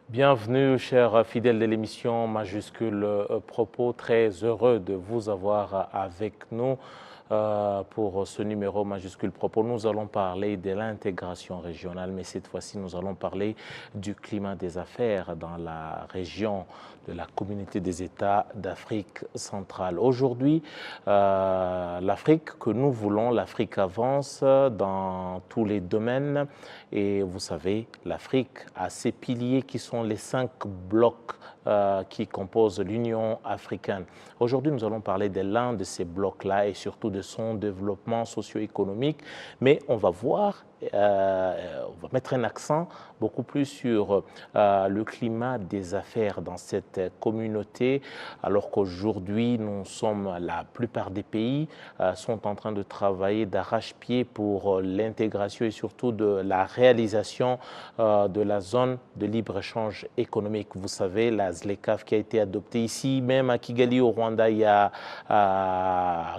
Bienvenue, chers fidèles de l'émission Majuscule Propos. Très heureux de vous avoir avec nous pour ce numéro Majuscule Propos. Nous allons parler de l'intégration régionale, mais cette fois-ci, nous allons parler du climat des affaires dans la région de la Communauté des États d'Afrique centrale. Aujourd'hui, l'Afrique que nous voulons, l'Afrique avance dans tous les domaines et vous savez, l'Afrique a ses piliers qui sont les 5 blocs qui composent l'Union africaine. Aujourd'hui, nous allons parler de l'un de ces blocs-là et surtout de son développement socio-économique, mais on va voir, on va mettre un accent beaucoup plus sur le climat des affaires dans cette communauté, alors qu'aujourd'hui, nous sommes, la plupart des pays sont en train de travailler d'arrache-pied pour l'intégration et surtout de la réalisation de la zone de libre-échange économique. Vous savez, la ZLECAf qui a été adoptée ici, même à Kigali au Rwanda, il y a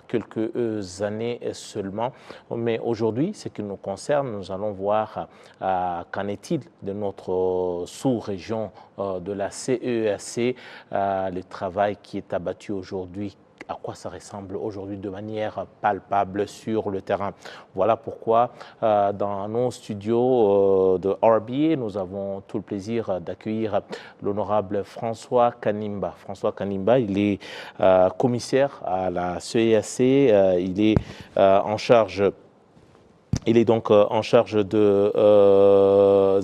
quelques années seulement. Mais aujourd'hui, ce qui nous concerne, nous allons voir qu'en est-il de notre sous-région de la CEEAC, le travail qui est abattu aujourd'hui, à quoi ça ressemble aujourd'hui de manière palpable sur le terrain. Voilà pourquoi dans nos studios de RBA, nous avons tout le plaisir d'accueillir l'honorable François Kanimba. François Kanimba, il est commissaire à la CEEAC, il est en charge. Il est donc en charge de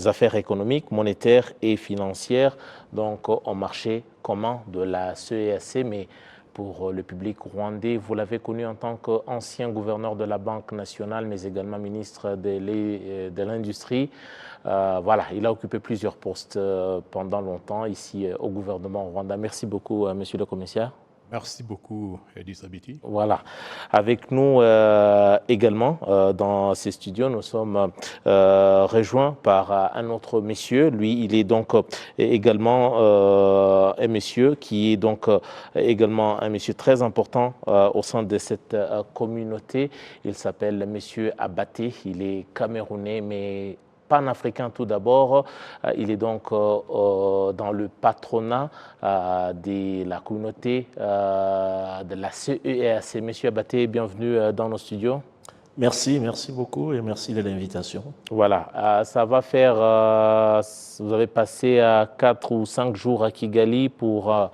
affaires économiques, monétaires et financières, donc au marché commun de la CEEAC, mais pour le public rwandais, vous l'avez connu en tant qu'ancien gouverneur de la Banque nationale, mais également ministre de l'Industrie. Voilà, il a occupé plusieurs postes pendant longtemps ici au gouvernement rwandais. Merci beaucoup, monsieur le commissaire. Merci beaucoup, Edis Abiti. Voilà. Avec nous également dans ces studios, nous sommes rejoints par un autre monsieur. Lui, il est donc également un monsieur qui est donc également un monsieur très important au sein de cette communauté. Il s'appelle monsieur Abaté. Il est camerounais, mais panafricain tout d'abord. Il est donc dans le patronat de la communauté de la CEEAC. Monsieur Abaté, bienvenue dans nos studios. Merci beaucoup et merci de l'invitation. Voilà, ça va faire, vous avez passé 4 ou 5 jours à Kigali pour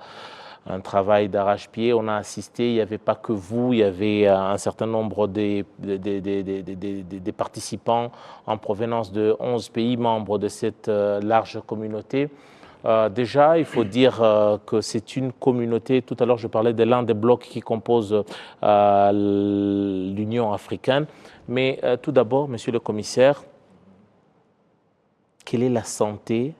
un travail d'arrache-pied. On a assisté, il n'y avait pas que vous, il y avait un certain nombre des participants en provenance de 11 pays membres de cette large communauté. Déjà, il faut dire que c'est une communauté, tout à l'heure je parlais de l'un des blocs qui compose l'Union africaine, mais tout d'abord, monsieur le commissaire, quelle est la santé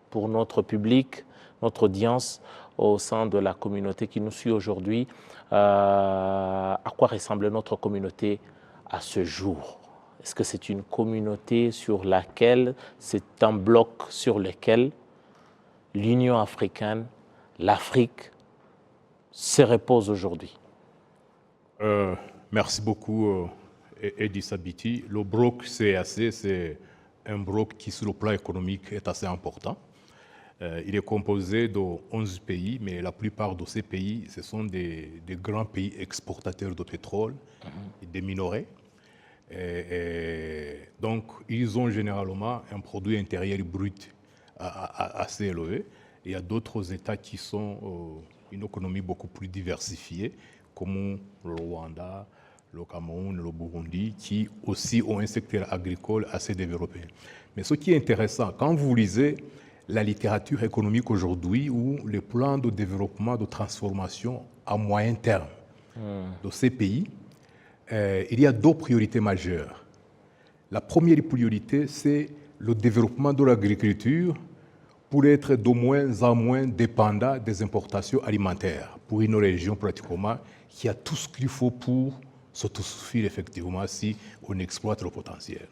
pour notre public, notre audience au sein de la communauté qui nous suit aujourd'hui? À quoi ressemble notre communauté à ce jour? Est-ce que c'est une communauté sur laquelle, c'est un bloc sur lequel l'Union africaine, l'Afrique se repose aujourd'hui? Merci beaucoup, Edis Abiti. Le bloc CEEAC, c'est un bloc qui, sur le plan économique, est assez important. Il est composé de 11 pays, mais la plupart de ces pays, ce sont des grands pays exportateurs de pétrole et des minerais. Donc, ils ont généralement un produit intérieur brut assez élevé. Il y a d'autres États qui sont une économie beaucoup plus diversifiée, comme le Rwanda, le Cameroun, le Burundi, qui aussi ont un secteur agricole assez développé. Mais ce qui est intéressant, quand vous lisez la littérature économique aujourd'hui ou les plans de développement, de transformation à moyen terme de ces pays, il y a 2 priorités majeures. La première priorité, c'est le développement de l'agriculture pour être de moins en moins dépendant des importations alimentaires pour une région pratiquement qui a tout ce qu'il faut pour s'autosuffire effectivement si on exploite le potentiel.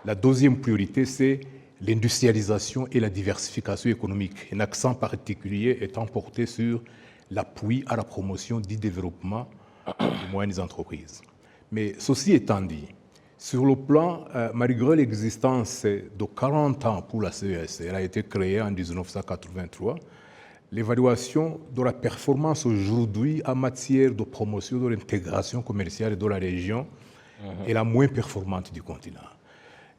La deuxième priorité, c'est l'industrialisation et la diversification économique. Un accent particulier étant porté sur l'appui à la promotion du développement des moyennes entreprises. Mais ceci étant dit, Sur le plan, malgré l'existence de 40 ans pour la CES, elle a été créée en 1983, l'évaluation de la performance aujourd'hui en matière de promotion de l'intégration commerciale de la région est la moins performante du continent.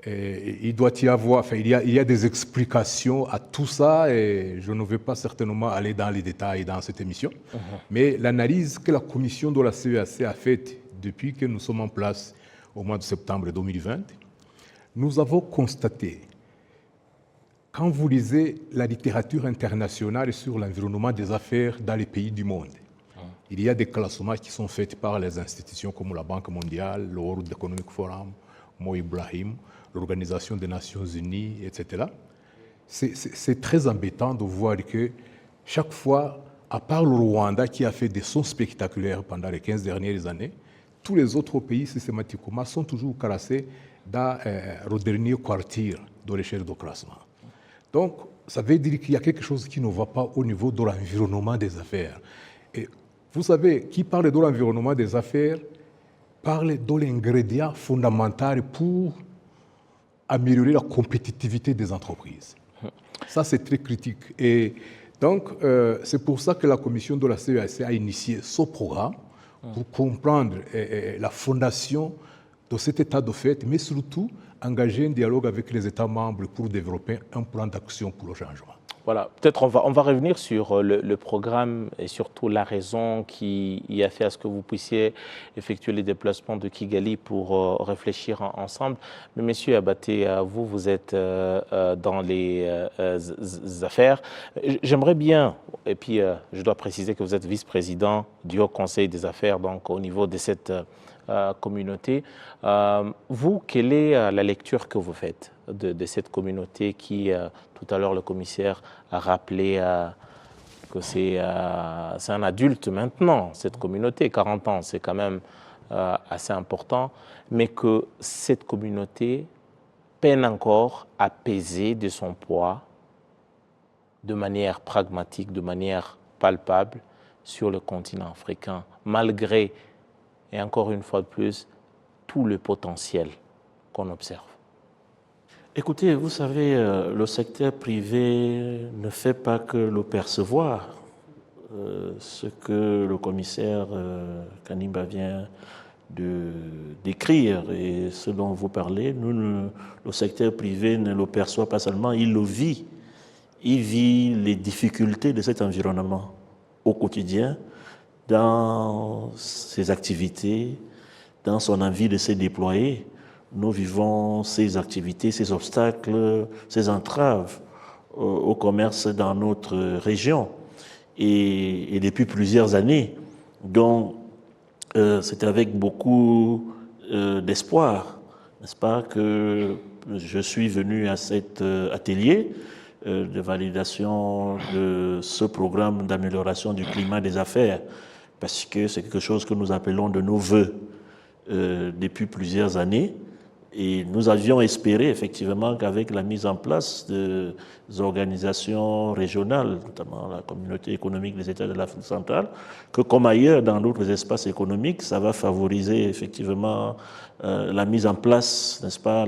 Et il doit y avoir, il y a des explications à tout ça et je ne vais pas certainement aller dans les détails dans cette émission, mais l'analyse que la commission de la CEAC a faite depuis que nous sommes en place au mois de septembre 2020, nous avons constaté, quand vous lisez la littérature internationale sur l'environnement des affaires dans les pays du monde, il y a des classements qui sont faits par les institutions comme la Banque mondiale, le World Economic Forum, Mo Ibrahim, l'Organisation des Nations Unies, etc. C'est très embêtant de voir que chaque fois, à part le Rwanda qui a fait des sons spectaculaires pendant les 15 dernières années, tous les autres pays systématiquement sont toujours classés dans le dernier quartier de l'échelle de classement. Donc, ça veut dire qu'il y a quelque chose qui ne va pas au niveau de l'environnement des affaires. Et vous savez, qui parle de l'environnement des affaires parle de l'ingrédient fondamental pour améliorer la compétitivité des entreprises. Ça, c'est très critique. Et donc, c'est pour ça que la commission de la CEAC a initié ce programme pour comprendre la fondation de cet état de fait, mais surtout engager un dialogue avec les États membres pour développer un plan d'action pour le changement. Voilà, peut-être on va revenir sur le programme et surtout la raison qui y a fait à ce que vous puissiez effectuer les déplacements de Kigali pour réfléchir ensemble. Mais Monsieur Abaté, vous êtes dans les affaires. J'aimerais bien, et puis je dois préciser que vous êtes vice-président du Haut Conseil des affaires, donc au niveau de cette communauté. Vous, quelle est la lecture que vous faites de cette communauté qui, tout à l'heure, le commissaire a rappelé que c'est un adulte maintenant, cette communauté, 40 ans, c'est quand même assez important, mais que cette communauté peine encore à peser de son poids de manière pragmatique, de manière palpable sur le continent africain, malgré, et encore une fois de plus, tout le potentiel qu'on observe. Écoutez, vous savez, le secteur privé ne fait pas que le percevoir. Ce que le commissaire Kanimba vient de décrire et ce dont vous parlez, le secteur privé ne le perçoit pas seulement, il le vit. Il vit les difficultés de cet environnement au quotidien, dans ses activités, dans son envie de se déployer. Nous vivons ces activités, ces obstacles, ces entraves au commerce dans notre région et depuis plusieurs années. Donc, c'est avec beaucoup d'espoir, n'est-ce pas, que je suis venu à cet atelier de validation de ce programme d'amélioration du climat des affaires, parce que c'est quelque chose que nous appelons de nos voeux depuis plusieurs années. Et nous avions espéré effectivement qu'avec la mise en place des organisations régionales, notamment la communauté économique des États de l'Afrique centrale, que comme ailleurs dans d'autres espaces économiques, ça va favoriser effectivement la mise en place, n'est-ce pas,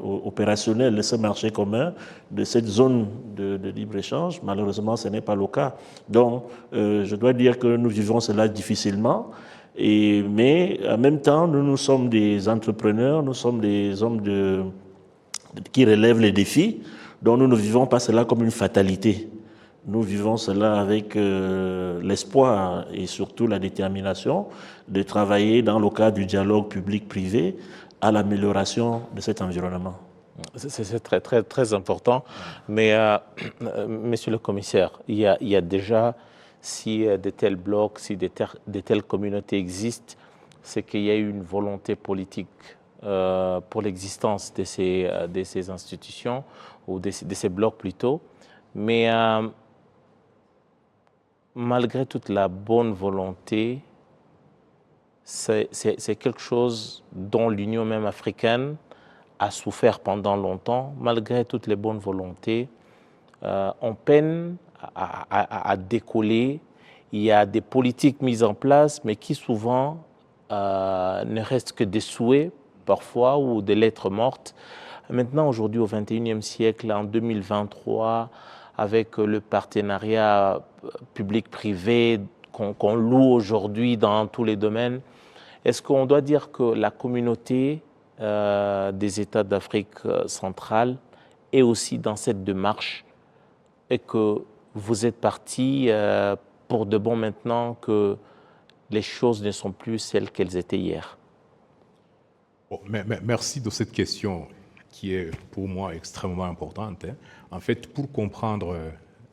opérationnelle de ce marché commun, de cette zone de libre-échange. Malheureusement, ce n'est pas le cas. Donc, je dois dire que nous vivons cela difficilement. Mais en même temps, nous sommes des entrepreneurs, nous sommes des hommes qui relèvent les défis, donc nous ne vivons pas cela comme une fatalité. Nous vivons cela avec l'espoir et surtout la détermination de travailler dans le cadre du dialogue public-privé à l'amélioration de cet environnement. C'est très, très, très important. Mais, monsieur le commissaire, il y a déjà... Si de tels blocs, si de telles communautés existent, c'est qu'il y a eu une volonté politique pour l'existence de ces institutions, ou de ces blocs plutôt. Mais malgré toute la bonne volonté, c'est quelque chose dont l'Union même africaine a souffert pendant longtemps. Malgré toutes les bonnes volontés, on peine à décoller. Il y a des politiques mises en place, mais qui souvent ne restent que des souhaits parfois, ou des lettres mortes. Maintenant, aujourd'hui, au XXIe siècle, en 2023, avec le partenariat public-privé qu'on loue aujourd'hui dans tous les domaines, est-ce qu'on doit dire que la communauté des États d'Afrique centrale est aussi dans cette démarche et que vous êtes parti pour de bon maintenant, que les choses ne sont plus celles qu'elles étaient hier? Bon, merci de cette question qui est pour moi extrêmement importante. En fait, pour comprendre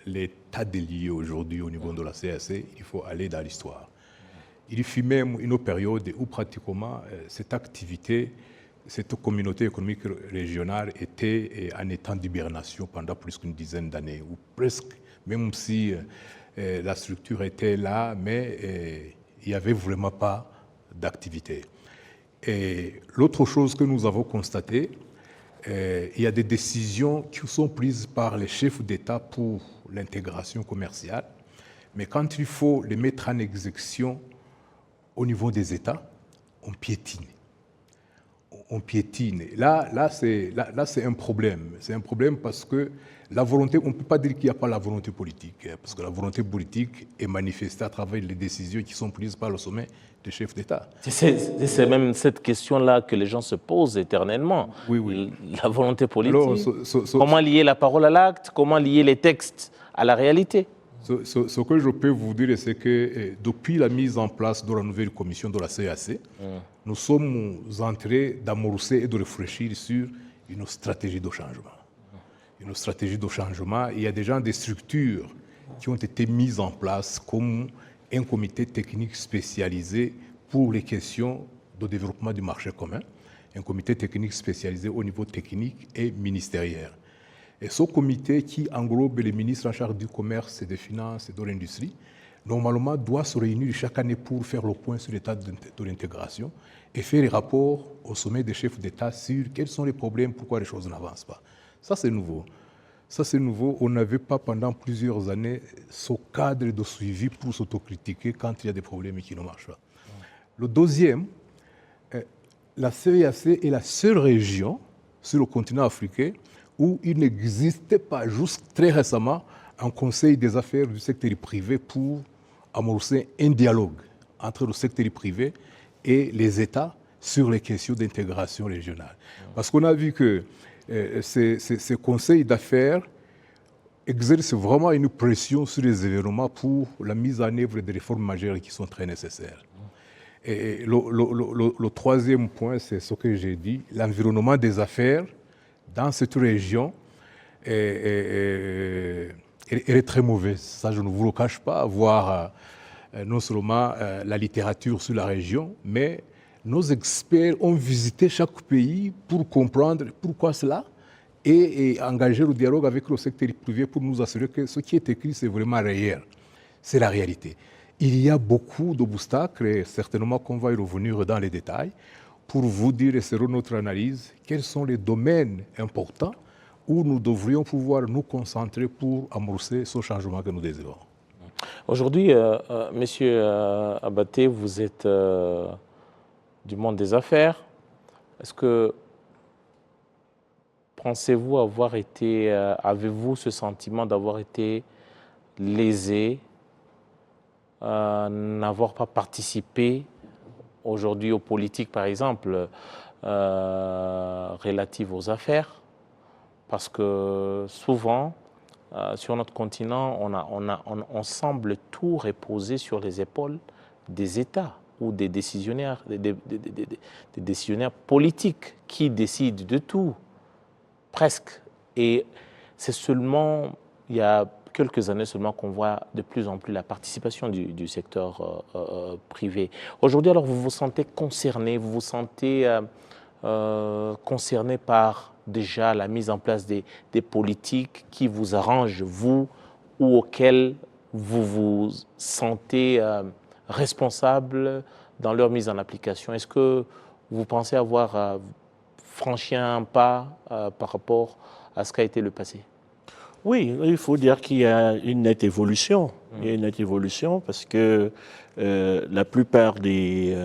l'état des lieux aujourd'hui au niveau de la CAC, il faut aller dans l'histoire. Il fut même une période où pratiquement cette activité, cette communauté économique régionale était en état d'hibernation pendant plus qu'une dizaine d'années, ou presque, même si la structure était là, mais il n'y avait vraiment pas d'activité. Et l'autre chose que nous avons constatée, il y a des décisions qui sont prises par les chefs d'État pour l'intégration commerciale, mais quand il faut les mettre en exécution au niveau des États, on piétine. On piétine. Là, c'est un problème. C'est un problème parce que la volonté, on ne peut pas dire qu'il n'y a pas la volonté politique, parce que la volonté politique est manifestée à travers les décisions qui sont prises par le sommet des chefs d'État. C'est même cette question-là que les gens se posent éternellement. Oui. La volonté politique. Alors, comment lier la parole à l'acte? Comment lier les textes à la réalité? Ce que je peux vous dire, c'est que depuis la mise en place de la nouvelle commission de la CAC, nous sommes en train d'amorcer et de réfléchir sur une stratégie de changement. Une stratégie de changement. Il y a déjà des structures qui ont été mises en place comme un comité technique spécialisé pour les questions de développement du marché commun, un comité technique spécialisé au niveau technique et ministériel. Et ce comité qui englobe les ministres en charge du commerce et des finances et de l'industrie, normalement doit se réunir chaque année pour faire le point sur l'état de l'intégration et faire les rapports au sommet des chefs d'État sur quels sont les problèmes, pourquoi les choses n'avancent pas. Ça, c'est nouveau. Ça, c'est nouveau. On n'avait pas pendant plusieurs années ce cadre de suivi pour s'autocritiquer quand il y a des problèmes qui ne marchent pas. Le deuxième, la CEAC est la seule région sur le continent africain où il n'existait pas, juste très récemment, un conseil des affaires du secteur privé pour amorcer un dialogue entre le secteur privé et les États sur les questions d'intégration régionale. Parce qu'on a vu que ces conseils d'affaires exercent vraiment une pression sur les événements pour la mise en œuvre des réformes majeures qui sont très nécessaires. Et le troisième point, c'est ce que j'ai dit, l'environnement des affaires dans cette région est très mauvaise. Ça, je ne vous le cache pas, voir non seulement la littérature sur la région, mais nos experts ont visité chaque pays pour comprendre pourquoi cela et engager le dialogue avec le secteur privé pour nous assurer que ce qui est écrit, c'est vraiment réel. C'est la réalité. Il y a beaucoup d'obstacles et certainement qu'on va y revenir dans les détails pour vous dire, et selon notre analyse, quels sont les domaines importants où nous devrions pouvoir nous concentrer pour amorcer ce changement que nous désirons. Aujourd'hui, Monsieur Abaté, vous êtes du monde des affaires. Est-ce que pensez-vous avoir été, avez-vous ce sentiment d'avoir été lésé, n'avoir pas participé aujourd'hui aux politiques, par exemple, relatives aux affaires? Parce que souvent, sur notre continent, on semble tout reposer sur les épaules des États ou des décisionnaires, des décisionnaires politiques qui décident de tout, presque. Et c'est seulement, il y a quelques années seulement qu'on voit de plus en plus la participation du secteur privé. Aujourd'hui, alors, vous vous sentez concerné, vous vous sentez concerné par déjà la mise en place des politiques qui vous arrangent, vous, ou auxquelles vous vous sentez responsable dans leur mise en application. Est-ce que vous pensez avoir franchi un pas par rapport à ce qu'a été le passé? Oui, il faut dire qu'il y a une nette évolution. Il y a une nette évolution parce que la plupart des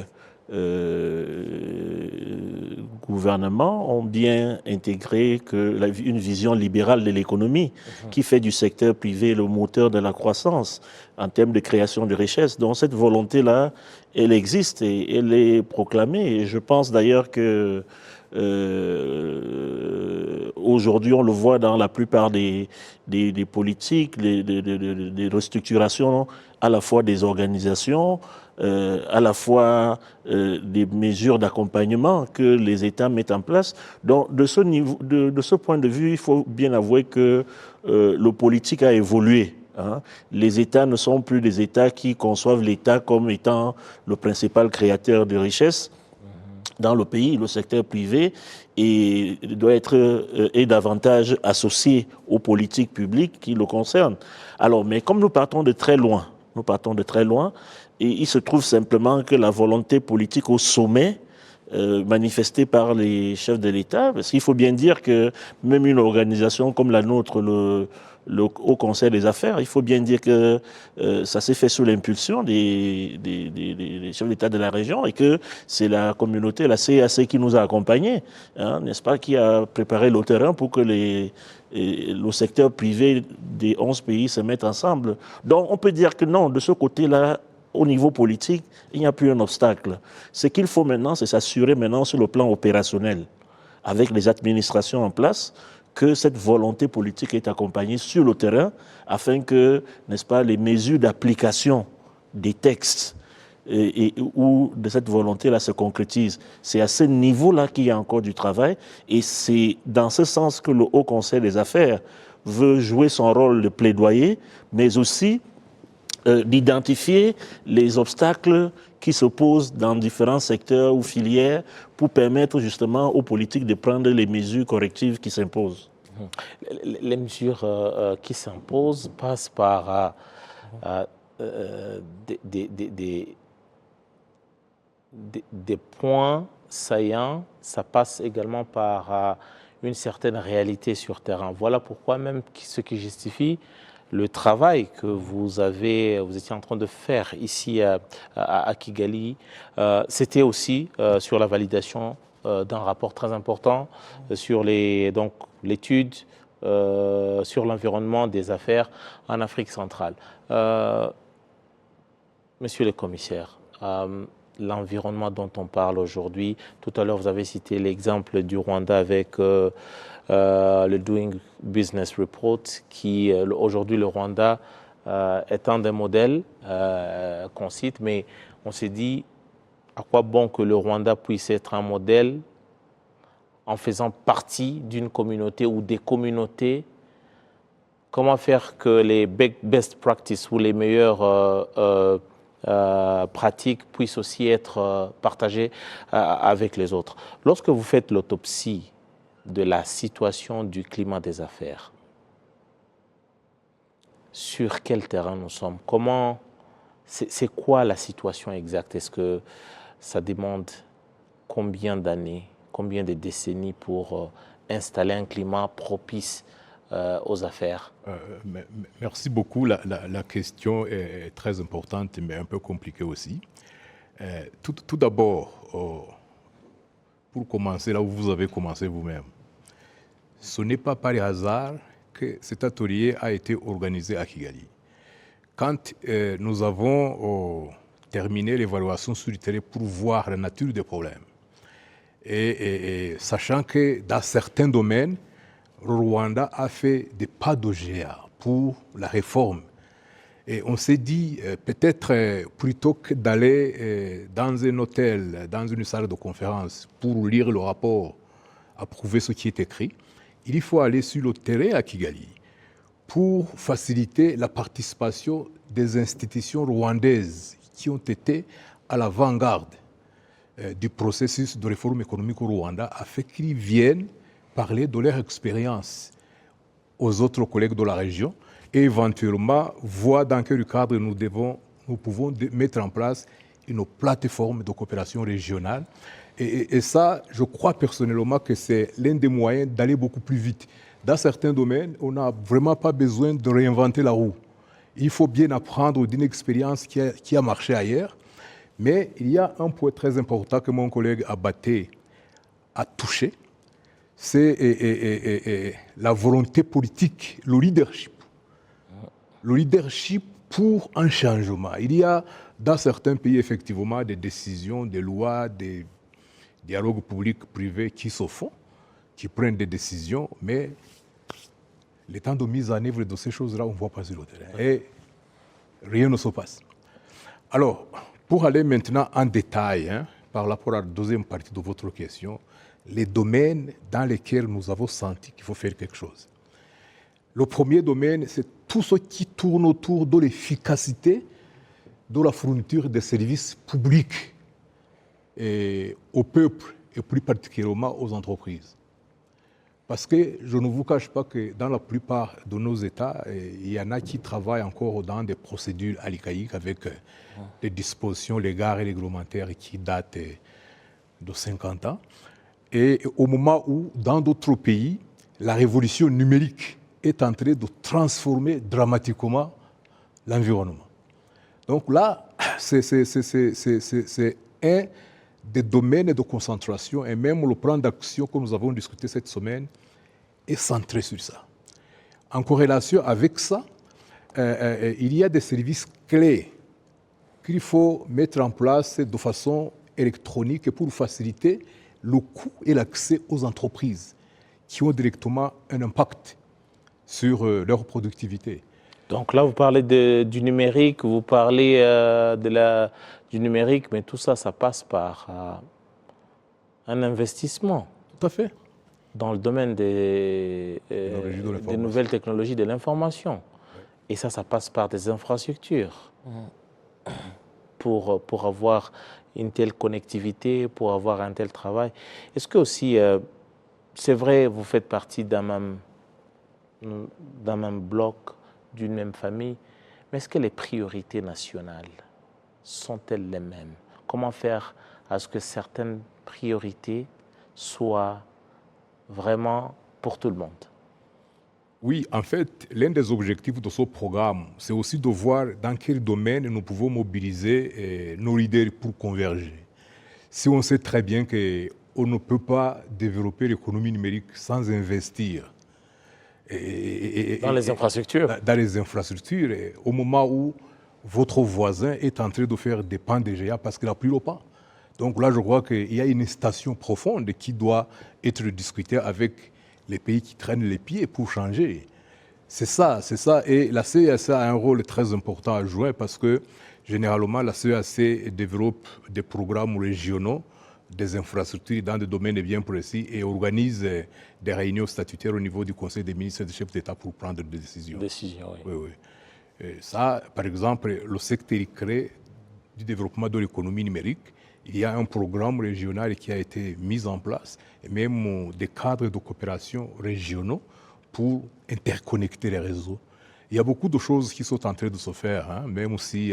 gouvernement ont bien intégré une vision libérale de l'économie qui fait du secteur privé le moteur de la croissance en termes de création de richesses. Donc cette volonté-là, elle existe et elle est proclamée. Et je pense d'ailleurs que aujourd'hui, on le voit dans la plupart des politiques, des restructurations à la fois des organisations, à la fois des mesures d'accompagnement que les États mettent en place. Donc, de ce point de vue, il faut bien avouer que le politique a évolué. Hein. Les États ne sont plus des États qui conçoivent l'État comme étant le principal créateur de richesses dans le pays. Le secteur privé doit être davantage associé aux politiques publiques qui le concernent. Alors, mais comme nous partons de très loin, et il se trouve simplement que la volonté politique au sommet, manifestée par les chefs de l'État, parce qu'il faut bien dire que même une organisation comme la nôtre, le Haut Conseil des affaires, il faut bien dire que ça s'est fait sous l'impulsion des chefs d'État de la région et que c'est la communauté, la CAC qui nous a accompagnés, hein, n'est-ce pas, qui a préparé le terrain pour que le secteur privé des 11 pays se mette ensemble. Donc on peut dire que non, de ce côté-là, au niveau politique, il n'y a plus un obstacle. Ce qu'il faut maintenant, c'est s'assurer maintenant sur le plan opérationnel, avec les administrations en place, que cette volonté politique est accompagnée sur le terrain afin que, n'est-ce pas, les mesures d'application des textes ou de cette volonté-là se concrétisent. C'est à ce niveau-là qu'il y a encore du travail et c'est dans ce sens que le Haut Conseil des affaires veut jouer son rôle de plaidoyer, mais aussi d'identifier les obstacles qui s'opposent dans différents secteurs ou filières pour permettre justement aux politiques de prendre les mesures correctives qui s'imposent. Les mesures qui s'imposent passent par des points saillants, ça passe également par une certaine réalité sur terrain. Voilà pourquoi même ce qui justifie le travail que vous étiez en train de faire ici à Kigali, c'était aussi sur la validation d'un rapport très important sur l'étude sur l'environnement des affaires en Afrique centrale. Monsieur le commissaire, l'environnement dont on parle aujourd'hui, tout à l'heure vous avez cité l'exemple du Rwanda avec le Doing Business Report, qui aujourd'hui le Rwanda est un des modèles qu'on cite, mais on s'est dit à quoi bon que le Rwanda puisse être un modèle en faisant partie d'une communauté ou des communautés. Comment faire que les best practices ou les meilleures pratiques puissent aussi être partagées avec les autres. Lorsque vous faites l'autopsie de la situation du climat des affaires, sur quel terrain nous sommes? C'est quoi la situation exacte? Est-ce que ça demande combien d'années, combien de décennies pour installer un climat propice aux affaires? Merci beaucoup. La question est très importante, mais un peu compliquée aussi. Tout d'abord, pour commencer là où vous avez commencé vous-même, ce n'est pas par hasard que cet atelier a été organisé à Kigali. Quand nous avons terminé l'évaluation sur le terrain pour voir la nature des problèmes, et sachant que dans certains domaines, le Rwanda a fait des pas de géant pour la réforme. Et on s'est dit, peut-être plutôt que d'aller dans un hôtel, dans une salle de conférence pour lire le rapport, approuver ce qui est écrit, il faut aller sur le terrain à Kigali pour faciliter la participation des institutions rwandaises qui ont été à l'avant-garde du processus de réforme économique au Rwanda, afin qu'ils viennent parler de leur expérience aux autres collègues de la région et éventuellement voir dans quel cadre nous pouvons mettre en place une plateforme de coopération régionale. Et ça, je crois personnellement que c'est l'un des moyens d'aller beaucoup plus vite. Dans certains domaines, on n'a vraiment pas besoin de réinventer la roue. Il faut bien apprendre d'une expérience qui a marché ailleurs. Mais il y a un point très important que mon collègue Abaté à toucher, c'est la volonté politique, le leadership. Le leadership pour un changement. Il y a dans certains pays, effectivement, des décisions, des lois, des dialogues publics-privés qui se font, qui prennent des décisions, mais le temps de mise en œuvre de ces choses-là, on ne voit pas sur le terrain. Et rien ne se passe. Alors, pour aller maintenant en détail, par rapport à la deuxième partie de votre question, les domaines dans lesquels nous avons senti qu'il faut faire quelque chose. Le premier domaine, c'est tout ce qui tourne autour de l'efficacité de la fourniture des services publics au peuple et plus particulièrement aux entreprises. Parce que je ne vous cache pas que dans la plupart de nos États, il y en a qui travaillent encore dans des procédures archaïques avec des dispositions légales et réglementaires qui datent de 50 ans. Et au moment où, dans d'autres pays, la révolution numérique est en train de transformer dramatiquement l'environnement. Donc là, c'est un des domaines de concentration et même le plan d'action que nous avons discuté cette semaine est centré sur ça. En corrélation avec ça, il y a des services clés qu'il faut mettre en place de façon électronique pour faciliter le coût et l'accès aux entreprises qui ont directement un impact sur leur productivité. Donc là, vous parlez du numérique, vous parlez du numérique, mais tout ça, ça passe par un investissement. Tout à fait. Dans le domaine des nouvelles technologies de l'information. Oui. Et ça passe par des infrastructures. Pour avoir une telle connectivité, pour avoir un tel travail. Est-ce que aussi, c'est vrai, vous faites partie d'un même bloc, d'une même famille, mais est-ce que les priorités nationales sont-elles les mêmes? Comment faire à ce que certaines priorités soient vraiment pour tout le monde? Oui, en fait, l'un des objectifs de ce programme, c'est aussi de voir dans quel domaine nous pouvons mobiliser nos leaders pour converger. Si on sait très bien qu'on ne peut pas développer l'économie numérique sans investir dans les infrastructures. Dans les infrastructures, au moment où votre voisin est en train de faire des pans de géants parce qu'il n'a plus le pan. Donc là, je crois qu'il y a une station profonde qui doit être discutée avec les pays qui traînent les pieds pour changer. C'est ça. Et la CEAC a un rôle très important à jouer parce que, généralement, la CEAC développe des programmes régionaux, des infrastructures dans des domaines bien précis et organise des réunions statutaires au niveau du Conseil des ministres et des chefs d'État pour prendre des décisions. Oui. Et ça, par exemple, le secteur clé du développement de l'économie numérique, il y a un programme régional qui a été mis en place, et même des cadres de coopération régionaux pour interconnecter les réseaux. Il y a beaucoup de choses qui sont en train de se faire, même si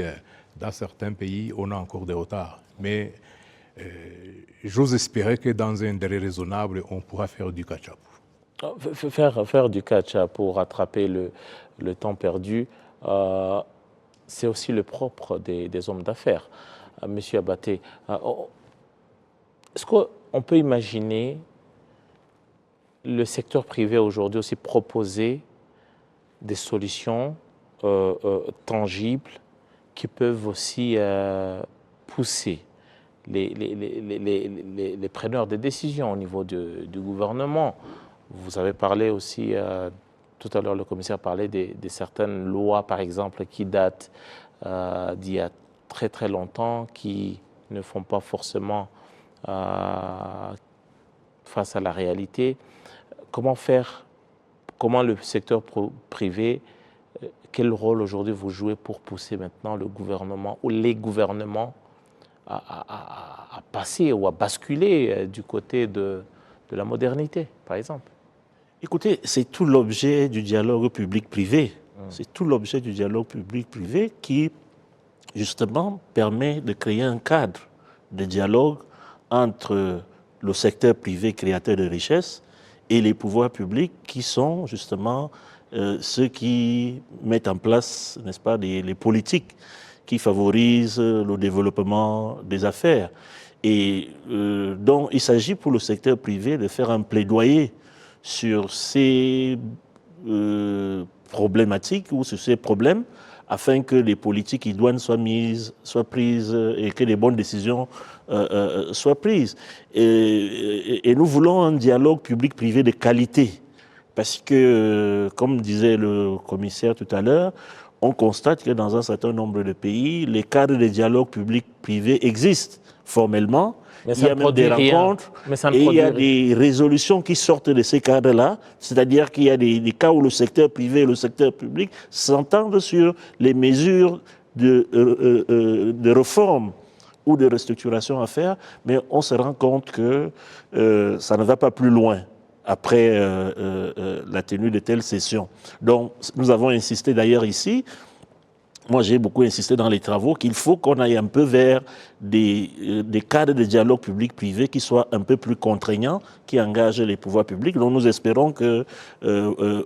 dans certains pays, on a encore des retards. Mais j'ose espérer que dans un délai raisonnable, on pourra faire du catch-up. Faire du catch-up pour rattraper le temps perdu, c'est aussi le propre des hommes d'affaires. Monsieur Abaté, est-ce qu'on peut imaginer le secteur privé aujourd'hui aussi proposer des solutions tangibles qui peuvent aussi pousser les preneurs de décisions au niveau du gouvernement? Vous avez parlé aussi, tout à l'heure le commissaire parlait de certaines lois, par exemple, qui datent d'il y a très très longtemps, qui ne font pas forcément face à la réalité. Comment le secteur privé, quel rôle aujourd'hui vous jouez pour pousser maintenant le gouvernement ou les gouvernements à passer ou à basculer du côté de la modernité, par exemple? Écoutez, c'est tout l'objet du dialogue public-privé. C'est tout l'objet du dialogue public-privé qui, justement, permet de créer un cadre de dialogue entre le secteur privé créateur de richesses et les pouvoirs publics qui sont, justement, ceux qui mettent en place, n'est-ce pas, les politiques qui favorisent le développement des affaires. Et donc, il s'agit pour le secteur privé de faire un plaidoyer sur ces problématiques ou sur ces problèmes afin que les politiques idoines soient prises et que les bonnes décisions soient prises. Et nous voulons un dialogue public-privé de qualité. Parce que, comme disait le commissaire tout à l'heure, on constate que dans un certain nombre de pays, les cadres de dialogue public-privé existent formellement. Mais il y a même des rencontres et il y a des résolutions qui sortent de ces cadres-là. C'est-à-dire qu'il y a des cas où le secteur privé et le secteur public s'entendent sur les mesures de réforme ou de restructuration à faire, mais on se rend compte que ça ne va pas plus loin après la tenue de telles sessions. Donc, nous avons insisté d'ailleurs ici, moi j'ai beaucoup insisté dans les travaux, qu'il faut qu'on aille un peu vers des cadres de dialogue public-privé qui soient un peu plus contraignants, qui engagent les pouvoirs publics. Donc nous espérons que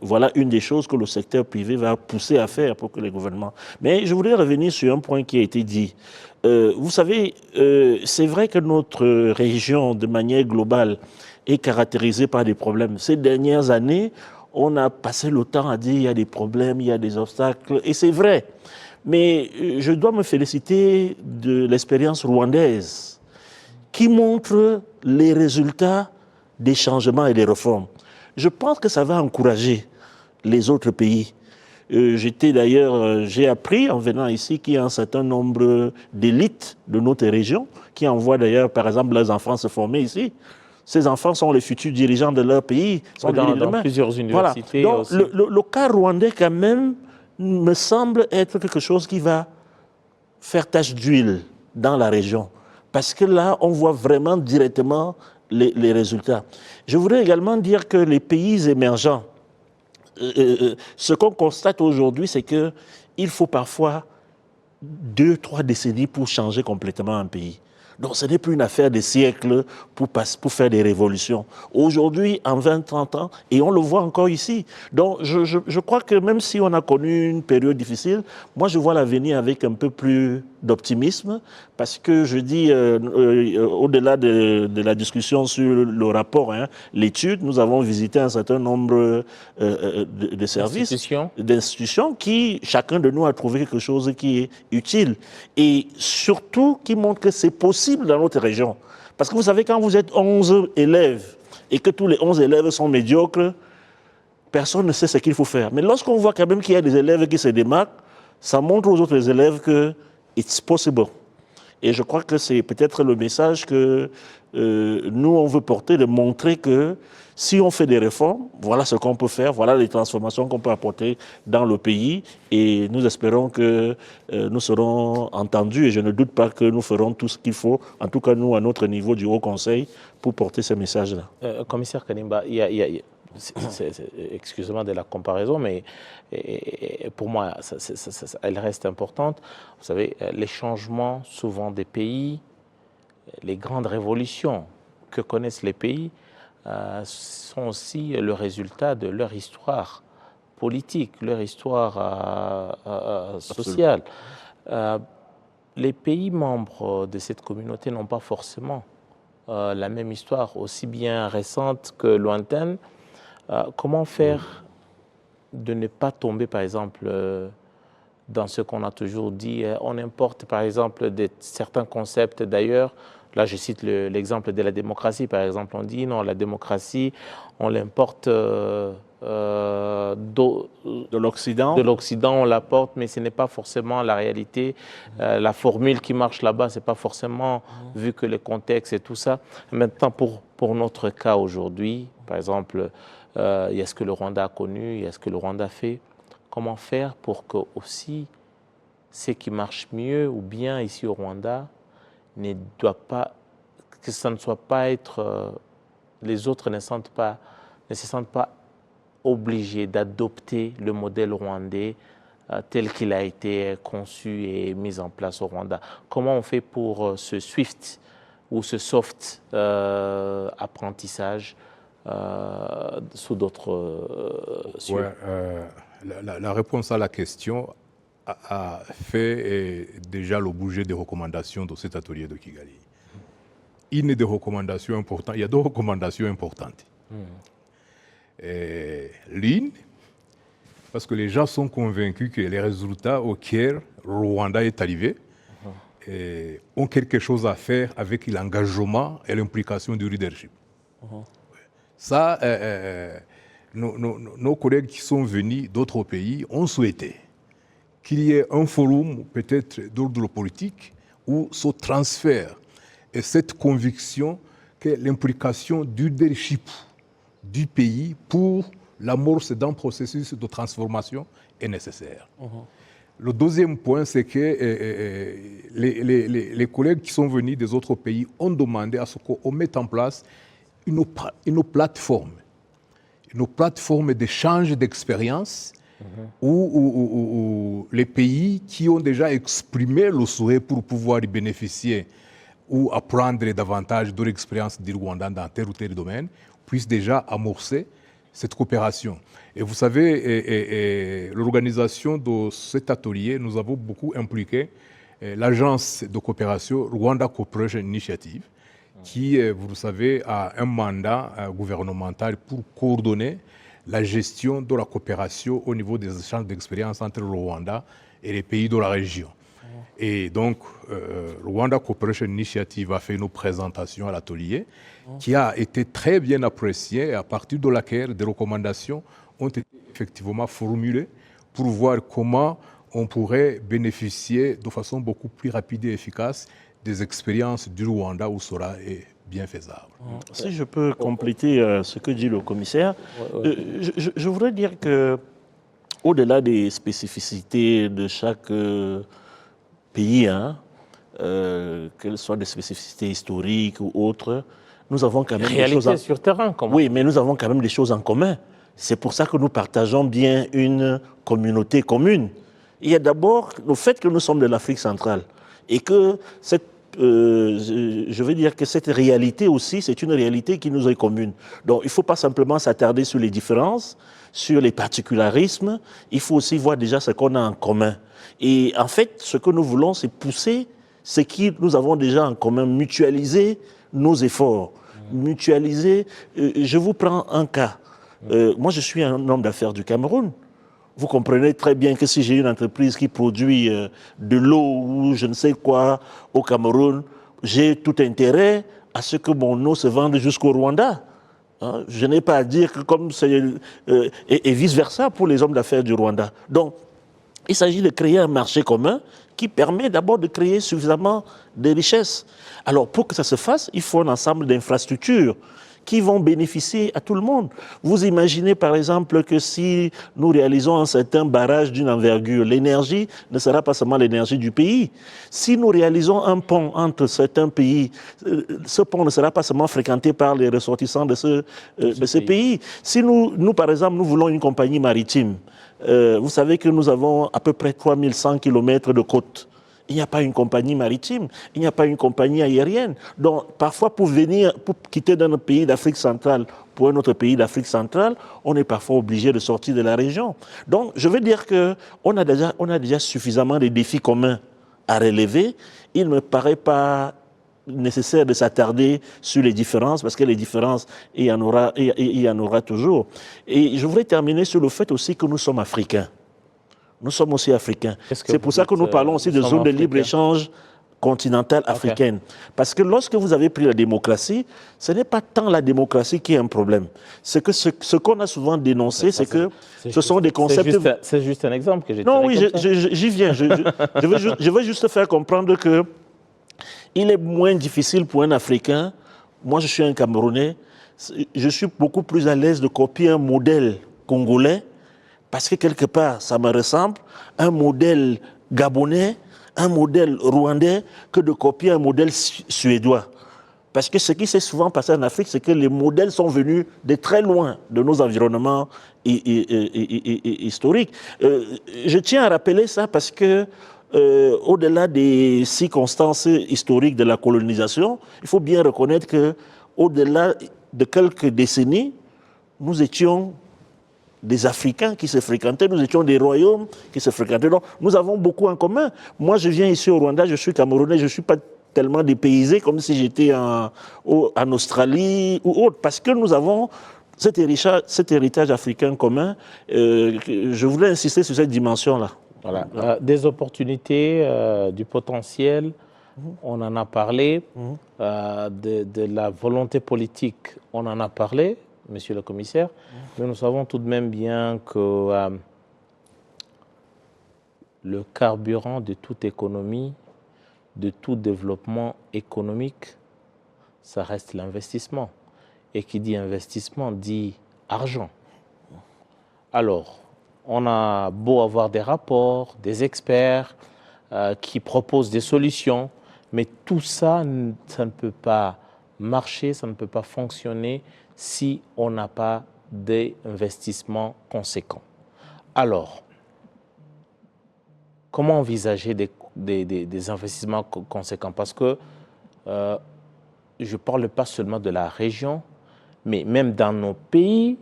voilà une des choses que le secteur privé va pousser à faire pour que les gouvernements... Mais je voudrais revenir sur un point qui a été dit. Vous savez, c'est vrai que notre région, de manière globale, est caractérisée par des problèmes. Ces dernières années, on a passé le temps à dire qu'il y a des problèmes, il y a des obstacles, et c'est vrai. Mais je dois me féliciter de l'expérience rwandaise qui montre les résultats des changements et des réformes. Je pense que ça va encourager les autres pays. J'ai appris en venant ici qu'il y a un certain nombre d'élites de notre région qui envoient d'ailleurs, par exemple, leurs enfants se former ici. Ces enfants sont les futurs dirigeants de leur pays. Sont dans plusieurs universités. Voilà. Donc, le cas rwandais, quand même, me semble être quelque chose qui va faire tache d'huile dans la région. Parce que là, on voit vraiment directement les résultats. Je voudrais également dire que les pays émergents, ce qu'on constate aujourd'hui, c'est qu'il faut parfois 2-3 décennies pour changer complètement un pays. Donc ce n'est plus une affaire de siècles pour faire des révolutions. Aujourd'hui, en 20-30 ans, et on le voit encore ici. Donc je crois que même si on a connu une période difficile, moi je vois l'avenir avec un peu plus d'optimisme, parce que je dis, au-delà de la discussion sur le rapport, hein, l'étude, nous avons visité un certain nombre de services, d'institutions qui, chacun de nous a trouvé quelque chose qui est utile. Et surtout qui montre que c'est possible dans notre région. Parce que vous savez, quand vous êtes 11 élèves et que tous les 11 élèves sont médiocres, personne ne sait ce qu'il faut faire. Mais lorsqu'on voit quand même qu'il y a des élèves qui se démarquent, ça montre aux autres élèves que it's possible. Et je crois que c'est peut-être le message que nous, on veut porter, de montrer que si on fait des réformes, voilà ce qu'on peut faire, voilà les transformations qu'on peut apporter dans le pays. Et nous espérons que nous serons entendus et je ne doute pas que nous ferons tout ce qu'il faut, en tout cas nous, à notre niveau du Haut Conseil, pour porter ce message-là. Commissaire Kanimba, excusez-moi de la comparaison, mais pour moi, elle reste importante. Vous savez, les changements souvent des pays, les grandes révolutions que connaissent les pays, sont aussi le résultat de leur histoire politique, leur histoire sociale. Les pays membres de cette communauté n'ont pas forcément la même histoire, aussi bien récente que lointaine. Comment faire de ne pas tomber, par exemple, dans ce qu'on a toujours dit? On importe, par exemple, certains concepts d'ailleurs. Là, je cite l'exemple de la démocratie, par exemple. On dit, non, la démocratie, on l'importe de l'Occident. De l'Occident, on l'apporte, mais ce n'est pas forcément la réalité. La formule qui marche là-bas, ce n'est pas forcément, vu que le contexte et tout ça. Maintenant, pour notre cas aujourd'hui, par exemple, il y a ce que le Rwanda a connu, il y a ce que le Rwanda fait. Comment faire pour que aussi ce qui marche mieux ou bien ici au Rwanda ne doit pas, que ça ne soit pas être, les autres ne se sentent pas obligés d'adopter le modèle rwandais tel qu'il a été conçu et mis en place au Rwanda. Comment on fait pour ce SWIFT ou ce soft apprentissage sous d'autres cieux? La réponse à la question a fait déjà l'objet des recommandations de cet atelier de Kigali. une des recommandations importantes, il y a deux recommandations importantes. L'une, parce que les gens sont convaincus que les résultats auxquels le Rwanda est arrivé ont quelque chose à faire avec l'engagement et l'implication du leadership. Ça, nos collègues qui sont venus d'autres pays ont souhaité qu'il y ait un forum peut-être d'ordre politique où ce transfert et cette conviction que l'implication du leadership du pays pour l'amorce d'un processus de transformation est nécessaire. Le deuxième point, c'est que les collègues qui sont venus des autres pays ont demandé à ce qu'on mette en place une plateforme d'échange d'expériences où les pays qui ont déjà exprimé le souhait pour pouvoir y bénéficier ou apprendre davantage de l'expérience du Rwanda dans tel ou tel domaine puissent déjà amorcer cette coopération. Et vous savez, l'organisation de cet atelier, nous avons beaucoup impliqué l'agence de coopération Rwanda Cooperation Initiative, qui, vous le savez, a un mandat gouvernemental pour coordonner la gestion de la coopération au niveau des échanges d'expériences entre le Rwanda et les pays de la région. Et donc, Rwanda Cooperation Initiative a fait une présentation à l'atelier qui a été très bien appréciée, et à partir de laquelle des recommandations ont été effectivement formulées pour voir comment on pourrait bénéficier de façon beaucoup plus rapide et efficace des expériences du Rwanda où cela est bien faisable. Si je peux compléter ce que dit le commissaire, je voudrais dire que au-delà des spécificités de chaque pays, qu'elles soient des spécificités historiques ou autres, nous avons quand même des choses sur terrain. Oui, mais nous avons quand même des choses en commun. C'est pour ça que nous partageons bien une communauté commune. Il y a d'abord le fait que nous sommes de l'Afrique centrale et que je veux dire que cette réalité aussi, c'est une réalité qui nous est commune. Donc, il ne faut pas simplement s'attarder sur les différences, sur les particularismes. Il faut aussi voir déjà ce qu'on a en commun. Et en fait, ce que nous voulons, c'est pousser ce que nous avons déjà en commun, mutualiser nos efforts, mutualiser. Je vous prends un cas. Moi, je suis un homme d'affaires du Cameroun. Vous comprenez très bien que si j'ai une entreprise qui produit de l'eau ou je ne sais quoi au Cameroun, j'ai tout intérêt à ce que mon eau se vende jusqu'au Rwanda. Je n'ai pas à dire que comme c'est... et vice-versa pour les hommes d'affaires du Rwanda. Donc, il s'agit de créer un marché commun qui permet d'abord de créer suffisamment de richesses. Alors, pour que ça se fasse, il faut un ensemble d'infrastructures qui vont bénéficier à tout le monde. Vous imaginez par exemple que si nous réalisons un certain barrage d'une envergure, l'énergie ne sera pas seulement l'énergie du pays. Si nous réalisons un pont entre certains pays, ce pont ne sera pas seulement fréquenté par les ressortissants de ce pays. Si nous, par exemple, nous voulons une compagnie maritime, vous savez que nous avons à peu près 3100 km de côte. Il n'y a pas une compagnie maritime, il n'y a pas une compagnie aérienne. Donc, parfois, pour quitter d'un pays d'Afrique centrale pour un autre pays d'Afrique centrale, on est parfois obligé de sortir de la région. Donc, je veux dire qu'on a déjà suffisamment de défis communs à relever. Il ne me paraît pas nécessaire de s'attarder sur les différences, parce que les différences, il y en aura toujours. Et je voudrais terminer sur le fait aussi que nous sommes africains. Nous sommes aussi africains. C'est pour ça que nous parlons aussi de zone de libre-échange continentale africaine. Parce que lorsque vous avez pris la démocratie, ce n'est pas tant la démocratie qui est un problème. C'est que ce qu'on a souvent dénoncé, c'est que ce sont des concepts... C'est juste un exemple que j'ai donné. Non, oui, j'y viens. Je veux juste faire comprendre que il est moins difficile pour un Africain. Moi, je suis un Camerounais. Je suis beaucoup plus à l'aise de copier un modèle congolais parce que quelque part, ça me ressemble, un modèle gabonais, un modèle rwandais, que de copier un modèle suédois. Parce que ce qui s'est souvent passé en Afrique, c'est que les modèles sont venus de très loin de nos environnements historiques. Je tiens à rappeler ça parce que, au-delà des circonstances historiques de la colonisation, il faut bien reconnaître que, au-delà de quelques décennies, nous étions des Africains qui se fréquentaient, nous étions des royaumes qui se fréquentaient. Donc, nous avons beaucoup en commun. Moi, je viens ici au Rwanda, je suis Camerounais, je ne suis pas tellement dépaysé, comme si j'étais en Australie ou autre, parce que nous avons cet héritage africain commun. Je voulais insister sur cette dimension-là. Voilà. Des opportunités, du potentiel, on en a parlé. De la volonté politique, on en a parlé, monsieur le commissaire. Mais nous savons tout de même bien que le carburant de toute économie, de tout développement économique, ça reste l'investissement. Et qui dit investissement dit argent. Alors, on a beau avoir des rapports, des experts qui proposent des solutions, mais tout ça, ça ne peut pas marcher, ça ne peut pas fonctionner si on n'a pas d'investissements conséquents. Alors, comment envisager des investissements conséquents? Parce que je ne parle pas seulement de la région, mais même dans nos pays,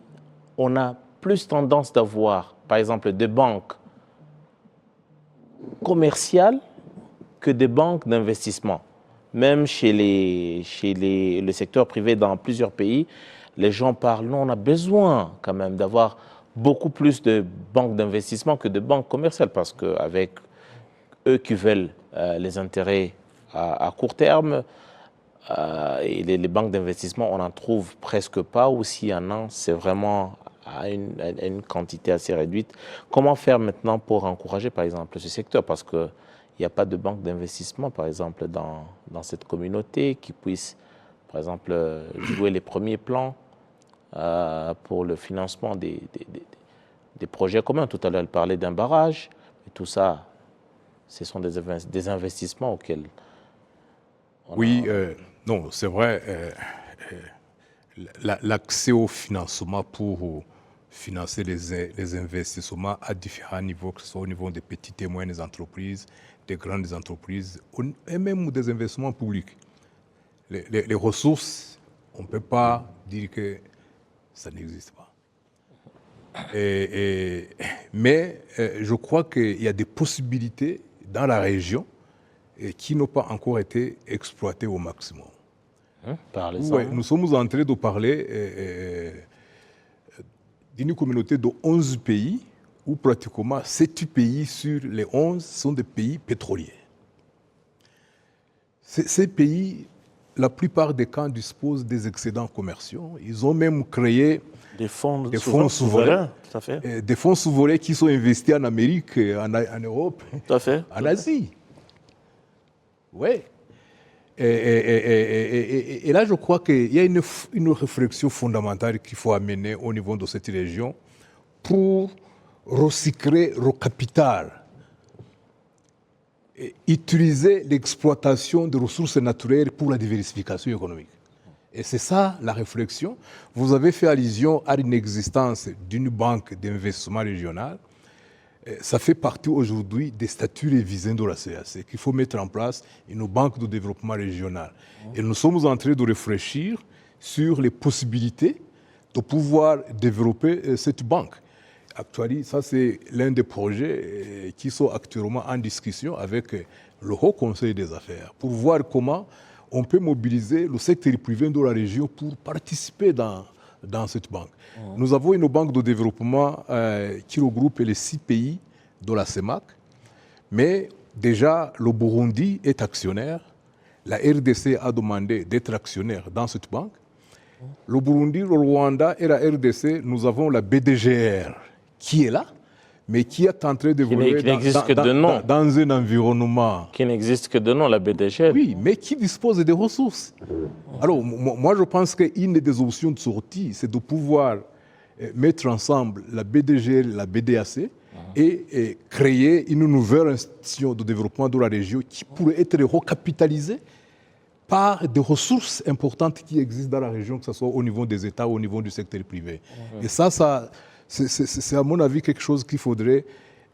on a plus tendance d'avoir, par exemple, des banques commerciales que des banques d'investissement. Même chez le secteur privé dans plusieurs pays, les gens parlent, non, on a besoin quand même d'avoir beaucoup plus de banques d'investissement que de banques commerciales, parce qu'avec eux qui veulent les intérêts à court terme, et les banques d'investissement, on n'en trouve presque pas, ou s'il y en a, c'est vraiment à une quantité assez réduite. Comment faire maintenant pour encourager, par exemple, ce secteur? Parce qu'il n'y a pas de banque d'investissement, par exemple, dans cette communauté qui puisse, par exemple, jouer les premiers plans pour le financement des projets communs. Tout à l'heure, elle parlait d'un barrage, et tout ça, ce sont des investissements auxquels oui, non, c'est vrai. L'accès au financement pour financer les investissements à différents niveaux, que ce soit au niveau des petites et moyennes entreprises, des grandes entreprises, et même des investissements publics. Les ressources, on ne peut pas dire que ça n'existe pas. Mais je crois qu'il y a des possibilités dans la région qui n'ont pas encore été exploitées au maximum. Ouais, nous sommes en train de parler d'une communauté de 11 pays où pratiquement 7 pays sur les 11 sont des pays pétroliers. Ces pays, la plupart des cas, disposent des excédents commerciaux. Ils ont même créé des fonds souverains, tout à fait. Des fonds souverains qui sont investis en Amérique, en Europe, tout à fait. En Asie. Oui. Et là, je crois qu'il y a une réflexion fondamentale qu'il faut amener au niveau de cette région pour recycler le capital et utiliser l'exploitation des ressources naturelles pour la diversification économique. Et c'est ça la réflexion. Vous avez fait allusion à l'existence d'une banque d'investissement régionale. Ça fait partie aujourd'hui des statuts révisés de la CAC, qu'il faut mettre en place une banque de développement régional. Et nous sommes en train de réfléchir sur les possibilités de pouvoir développer cette banque. Actuellement, ça c'est l'un des projets qui sont actuellement en discussion avec le Haut Conseil des affaires pour voir comment on peut mobiliser le secteur privé de la région pour participer dans cette banque. Nous avons une banque de développement qui regroupe les 6 pays de la CEMAC, mais déjà le Burundi est actionnaire, la RDC a demandé d'être actionnaire dans cette banque. Le Burundi, le Rwanda et la RDC, nous avons la BDGR qui est là, mais qui est en train d'évoluer dans un environnement... Qui n'existe que de nom, la BDGR. Oui, mais qui dispose des ressources. Alors, moi, je pense qu'une des options de sortie, c'est de pouvoir mettre ensemble la BDGR, la BDAC, et créer une nouvelle institution de développement de la région qui pourrait être recapitalisée par des ressources importantes qui existent dans la région, que ce soit au niveau des États ou au niveau du secteur privé. Et ça c'est à mon avis quelque chose qu'il faudrait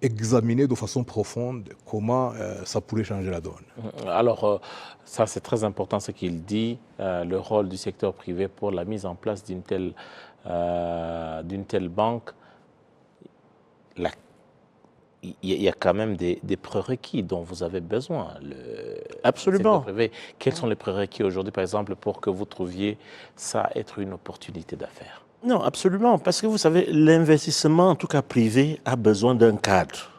examiner de façon profonde, comment ça pourrait changer la donne. Alors, ça c'est très important ce qu'il dit, le rôle du secteur privé pour la mise en place d'une telle banque. Il y a quand même des prérequis dont vous avez besoin. Absolument. privé. Quels sont les prérequis aujourd'hui, par exemple, pour que vous trouviez ça être une opportunité d'affaires? Non, absolument. Parce que vous savez, l'investissement, en tout cas privé, a besoin d'un cadre,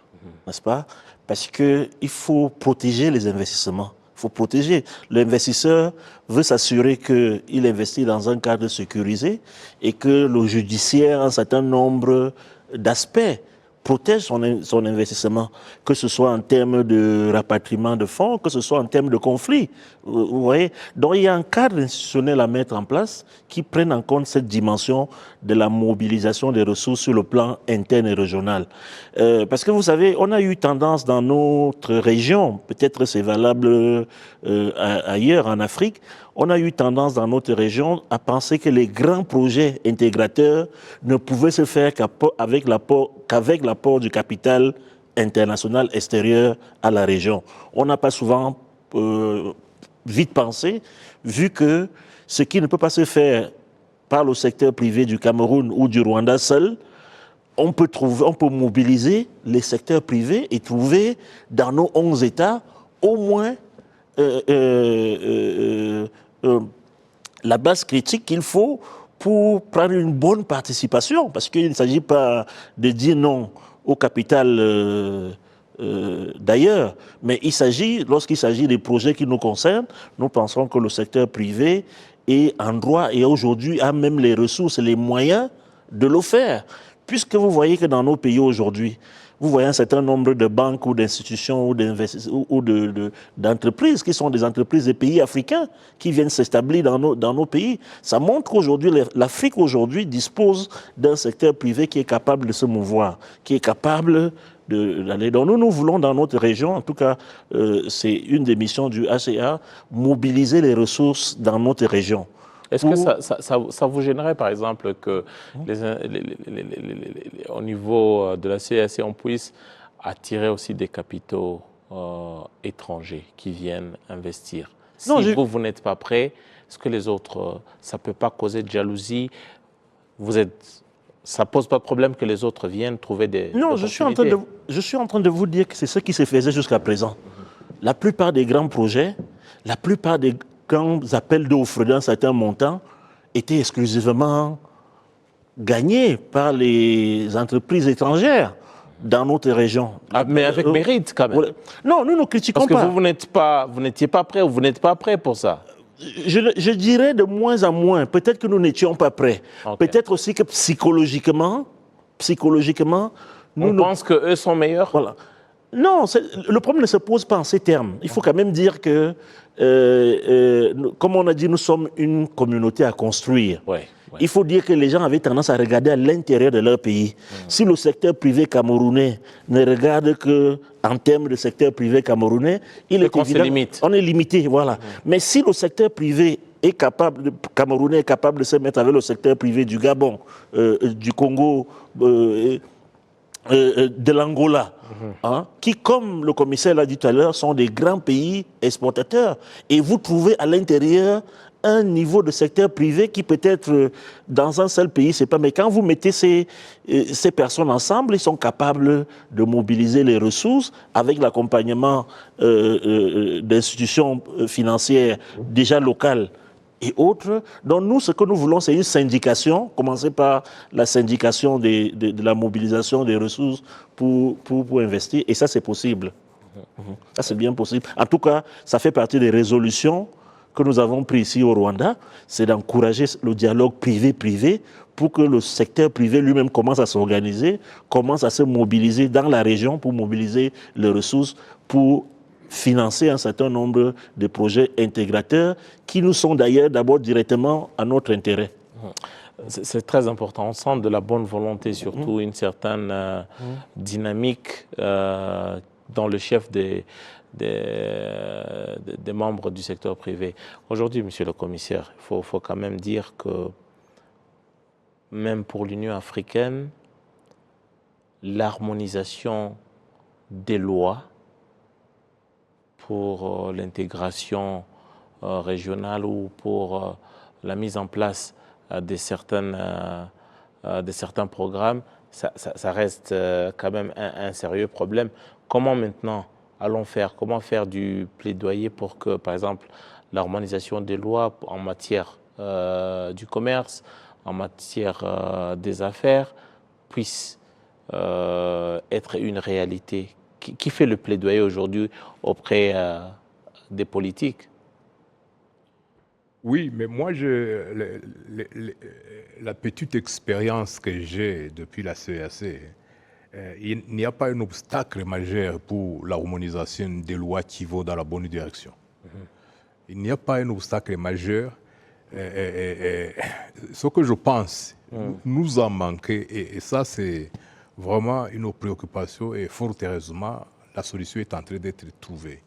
n'est-ce pas? Parce qu'il faut protéger les investissements. Il faut protéger. L'investisseur veut s'assurer qu'il investit dans un cadre sécurisé et que le judiciaire, un certain nombre d'aspects, protège son investissement, que ce soit en termes de rapatriement de fonds, que ce soit en termes de conflits. Vous voyez? Donc il y a un cadre institutionnel à mettre en place qui prenne en compte cette dimension de la mobilisation des ressources sur le plan interne et régional. Parce que vous savez, on a eu tendance dans notre région, peut-être c'est valable ailleurs en Afrique, on a eu tendance dans notre région à penser que les grands projets intégrateurs ne pouvaient se faire qu'avec l'apport du capital international extérieur à la région. On n'a pas souvent vite pensé, vu que ce qui ne peut pas se faire par le secteur privé du Cameroun ou du Rwanda seul, on peut mobiliser les secteurs privés et trouver dans nos 11 États au moins la base critique qu'il faut pour prendre une bonne participation. Parce qu'il ne s'agit pas de dire non au capital d'ailleurs, mais lorsqu'il s'agit des projets qui nous concernent, nous pensons que le secteur privé est en droit et aujourd'hui a même les ressources et les moyens de le faire. Puisque vous voyez que dans nos pays aujourd'hui, vous voyez un certain nombre de banques ou d'institutions ou d'entreprises qui sont des entreprises des pays africains qui viennent s'établir dans nos pays. Ça montre qu'aujourd'hui, l'Afrique aujourd'hui dispose d'un secteur privé qui est capable de se mouvoir, qui est capable d'aller. Donc nous voulons dans notre région, en tout cas c'est une des missions du HCA, mobiliser les ressources dans notre région. Est-ce que ça vous gênerait, par exemple, que au niveau de la CAC, on puisse attirer aussi des capitaux étrangers qui viennent investir? Si vous n'êtes pas prêt, est-ce que les autres, ça ne peut pas causer de jalousie? Ça ne pose pas de problème que les autres viennent trouver des Non, je suis en train de vous dire que c'est ce qui se faisait jusqu'à présent. La plupart des grands projets, la plupart des grands appels d'offres d'un certain montant étaient exclusivement gagnés par les entreprises étrangères dans notre région. Ah, mais avec mérite quand même. Non, nous ne critiquons pas. Parce que vous n'étiez pas prêt ou vous n'êtes pas prêt pour ça. Je dirais de moins en moins. Peut-être que nous n'étions pas prêts. Okay. Peut-être aussi que psychologiquement, on pense qu'eux sont meilleurs. Voilà. Non, le problème ne se pose pas en ces termes. Il faut quand même dire que, comme on a dit, nous sommes une communauté à construire. Ouais. Il faut dire que les gens avaient tendance à regarder à l'intérieur de leur pays. Si le secteur privé camerounais ne regarde qu'en termes de secteur privé camerounais, on est limité. Voilà. Mais si le secteur privé camerounais est capable de se mettre avec le secteur privé du Gabon, du Congo, de l'Angola, qui, comme le commissaire l'a dit tout à l'heure, sont des grands pays exportateurs. Et vous trouvez à l'intérieur un niveau de secteur privé qui peut-être dans un seul pays, c'est pas. Mais quand vous mettez ces personnes ensemble, ils sont capables de mobiliser les ressources avec l'accompagnement d'institutions financières déjà locales et autres. Donc nous, ce que nous voulons, c'est une syndication, commencer par la syndication de la mobilisation des ressources pour investir, et ça c'est possible. Ça c'est bien possible. En tout cas, ça fait partie des résolutions que nous avons prises ici au Rwanda, c'est d'encourager le dialogue privé-privé pour que le secteur privé lui-même commence à s'organiser, commence à se mobiliser dans la région pour mobiliser les ressources pour financer un certain nombre de projets intégrateurs qui nous sont d'ailleurs d'abord directement à notre intérêt. C'est très important. On sent de la bonne volonté, surtout une certaine dynamique dans le chef des membres du secteur privé. Aujourd'hui, monsieur le commissaire, il faut quand même dire que même pour l'Union africaine, l'harmonisation des lois pour l'intégration régionale ou pour la mise en place de certains programmes, ça reste quand même un sérieux problème. Comment maintenant allons faire? Comment faire du plaidoyer pour que, par exemple, l'harmonisation des lois en matière du commerce, en matière des affaires, puisse être une réalité? Qui fait le plaidoyer aujourd'hui auprès des politiques? Oui, mais moi, la petite expérience que j'ai depuis la CEAC, il n'y a pas un obstacle majeur pour l'harmonisation des lois qui vont dans la bonne direction. Il n'y a pas un obstacle majeur. Ce que je pense nous a manqué, et ça c'est vraiment une préoccupation, et fort heureusement, la solution est en train d'être trouvée.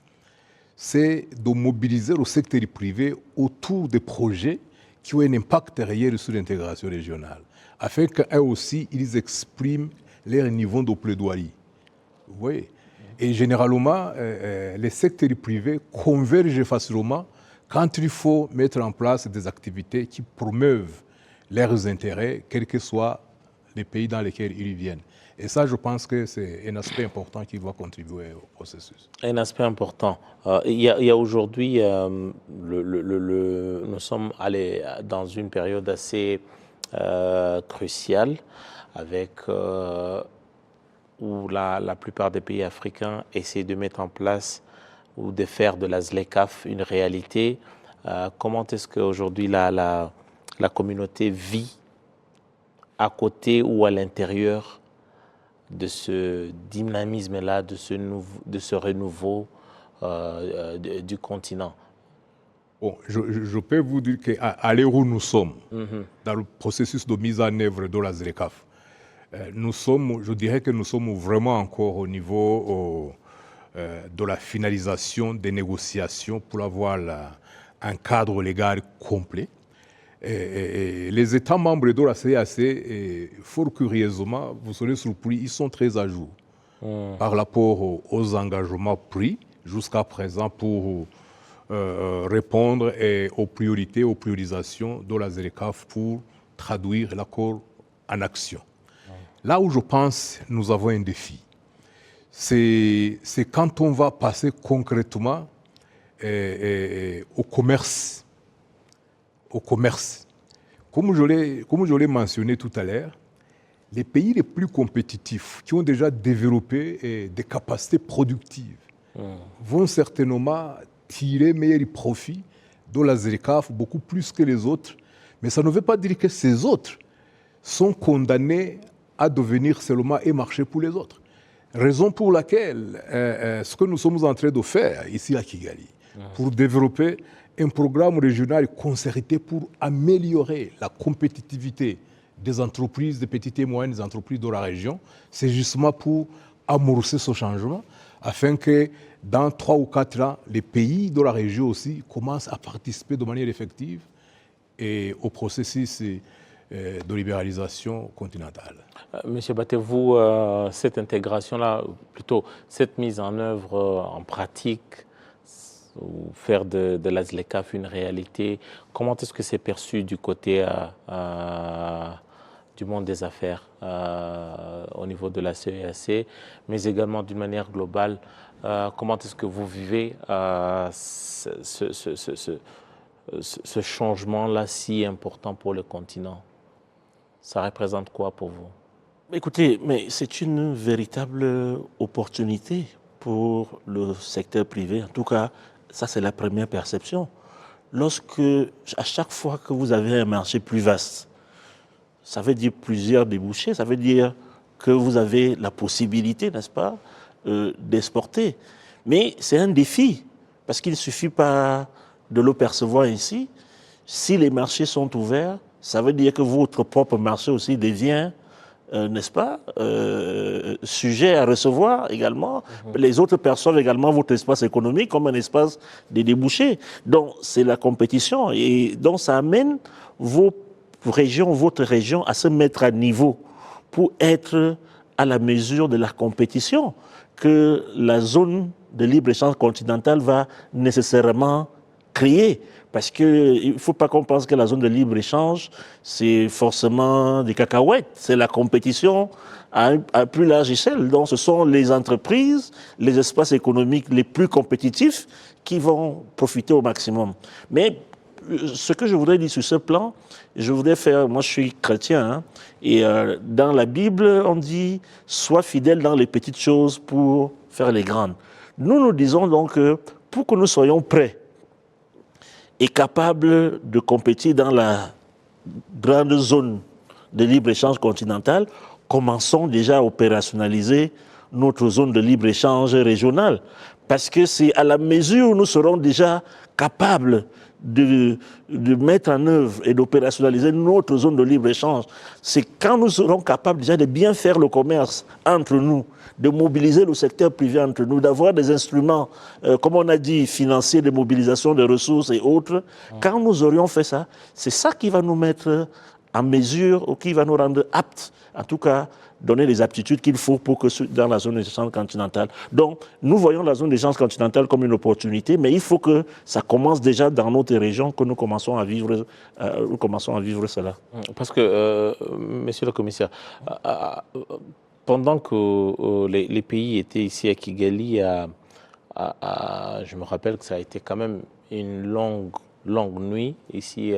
C'est de mobiliser le secteur privé autour des projets qui ont un impact réel sur l'intégration régionale, afin qu'eux aussi, ils expriment leur niveau de plaidoirie. Vous voyez? Et généralement, les secteurs privés convergent facilement quand il faut mettre en place des activités qui promeuvent leurs intérêts, quels que soient les pays dans lesquels ils viennent. Et ça, je pense que c'est un aspect important qui doit contribuer au processus. Un aspect important. Il y a aujourd'hui, nous sommes allés dans une période assez cruciale, avec où la plupart des pays africains essaient de mettre en place ou de faire de la ZLECAf une réalité. Comment est-ce qu'aujourd'hui la communauté vit à côté ou à l'intérieur de ce dynamisme-là, de ce renouveau du continent? Bon, je peux vous dire qu'à l'heure où nous sommes, dans le processus de mise en œuvre de la ZLECAf, je dirais que nous sommes vraiment encore au niveau de la finalisation des négociations pour avoir un cadre légal complet. Et les États membres de la CEAC, fort curieusement, vous serez surpris, ils sont très à jour par rapport aux engagements pris jusqu'à présent pour répondre aux priorités, aux priorisations de la ZLECAf pour traduire l'accord en action. Là où je pense nous avons un défi, c'est quand on va passer concrètement au commerce. Comme je l'ai mentionné tout à l'heure, les pays les plus compétitifs qui ont déjà développé des capacités productives vont certainement tirer meilleur profit de la ZLECAf beaucoup plus que les autres. Mais ça ne veut pas dire que ces autres sont condamnés à devenir seulement un marché pour les autres. Raison pour laquelle ce que nous sommes en train de faire ici à Kigali, pour développer un programme régional concerté pour améliorer la compétitivité des entreprises, des petites et moyennes entreprises de la région, c'est justement pour amorcer ce changement, afin que dans 3 ou 4 ans, les pays de la région aussi commencent à participer de manière effective et au processus de libéralisation continentale. Monsieur Baté, vous, cette intégration-là, plutôt cette mise en œuvre en pratique, ou faire de la ZLECAf une réalité, comment est-ce que c'est perçu du côté du monde des affaires au niveau de la CEAC, mais également d'une manière globale, comment est-ce que vous vivez ce changement-là si important pour le continent? Ça représente quoi pour vous? Écoutez, mais c'est une véritable opportunité pour le secteur privé. En tout cas, ça c'est la première perception. À chaque fois que vous avez un marché plus vaste, ça veut dire plusieurs débouchés, ça veut dire que vous avez la possibilité, n'est-ce pas, d'exporter. Mais c'est un défi, parce qu'il ne suffit pas de le percevoir ainsi. Si les marchés sont ouverts, ça veut dire que votre propre marché aussi devient, n'est-ce pas, sujet à recevoir également. Les autres perçoivent également votre espace économique comme un espace de débouchés. Donc, c'est la compétition. Et donc, ça amène votre région à se mettre à niveau pour être à la mesure de la compétition que la zone de libre-échange continentale va nécessairement créer. Parce qu'il ne faut pas qu'on pense que la zone de libre-échange, c'est forcément des cacahuètes. C'est la compétition à plus large échelle. Donc ce sont les entreprises, les espaces économiques les plus compétitifs qui vont profiter au maximum. Mais ce que je voudrais dire sur ce plan, je voudrais faire, moi je suis chrétien, hein, et dans la Bible, on dit « Sois fidèle dans les petites choses pour faire les grandes ». Nous disons donc que pour que nous soyons prêts et capables de compétir dans la grande zone de libre-échange continentale, commençons déjà à opérationnaliser notre zone de libre-échange régionale. Parce que c'est à la mesure où nous serons déjà capables de mettre en œuvre et d'opérationnaliser notre zone de libre-échange, c'est quand nous serons capables déjà de bien faire le commerce entre nous, de mobiliser le secteur privé entre nous, d'avoir des instruments, comme on a dit, financiers, de mobilisation de ressources et autres. Quand nous aurions fait ça, c'est ça qui va nous mettre en mesure ou qui va nous rendre aptes, en tout cas, donner les aptitudes qu'il faut pour que dans la zone d'échange continentale. Donc, nous voyons la zone d'échange continentale comme une opportunité, mais il faut que ça commence déjà dans notre région, que nous commençons à vivre cela. Parce que, monsieur le commissaire, pendant que les pays étaient ici à Kigali, je me rappelle que ça a été quand même une longue nuit ici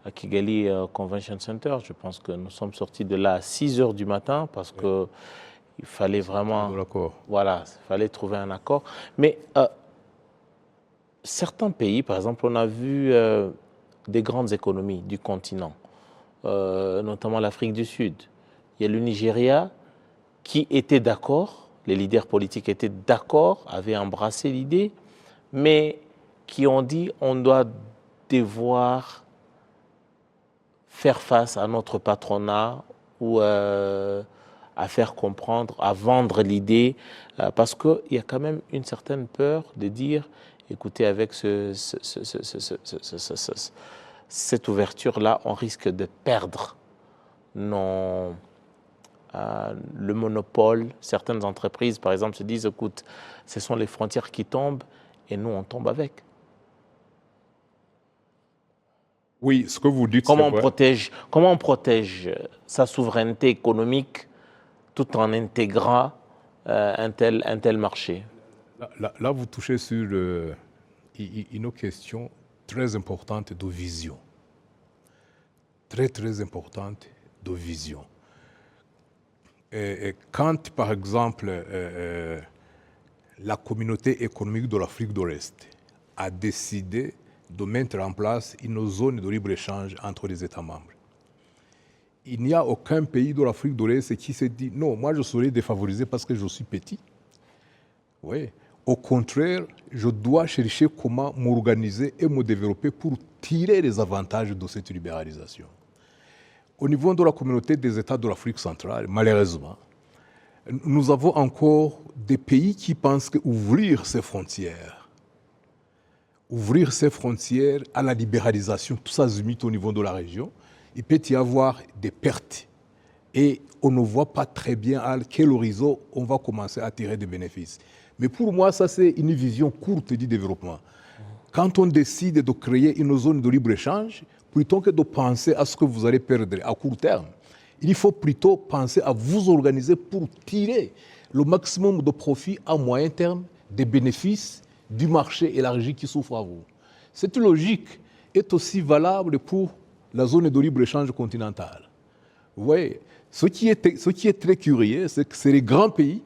à Kigali Convention Center. Je pense que nous sommes sortis de là à 6 heures du matin parce que il fallait vraiment... Voilà, il fallait trouver un accord. Mais certains pays, par exemple, on a vu des grandes économies du continent, notamment l'Afrique du Sud. Il y a le Nigeria qui était d'accord, les leaders politiques étaient d'accord, avaient embrassé l'idée, mais qui ont dit on doit devoir faire face à notre patronat ou à faire comprendre, à vendre l'idée, parce qu'il y a quand même une certaine peur de dire, écoutez, avec cette ouverture-là, on risque de perdre le monopole. Certaines entreprises, par exemple, se disent, écoute, ce sont les frontières qui tombent et nous, on tombe avec. Oui, ce que vous dites, comment on protège sa souveraineté économique tout en intégrant un tel marché? Là, vous touchez sur une question très importante de vision. Très importante de vision. Et quand, par exemple, la communauté économique de l'Afrique de l'Est a décidé de mettre en place une zone de libre-échange entre les États membres, il n'y a aucun pays de l'Afrique de l'Est qui s'est dit « Non, moi je serai défavorisé parce que je suis petit. » Oui. Au contraire, je dois chercher comment m'organiser et me développer pour tirer les avantages de cette libéralisation. Au niveau de la communauté des États de l'Afrique centrale, malheureusement, nous avons encore des pays qui pensent qu'ouvrir ces frontières à la libéralisation, tout ça au niveau de la région, il peut y avoir des pertes. Et on ne voit pas très bien à quel horizon on va commencer à tirer des bénéfices. Mais pour moi, ça c'est une vision courte du développement. Quand on décide de créer une zone de libre-échange, plutôt que de penser à ce que vous allez perdre à court terme, il faut plutôt penser à vous organiser pour tirer le maximum de profit à moyen terme des bénéfices du marché élargi qui s'offre à vous. Cette logique est aussi valable pour la zone de libre-échange continentale. Vous voyez, ce qui est très curieux, c'est que c'est les grands pays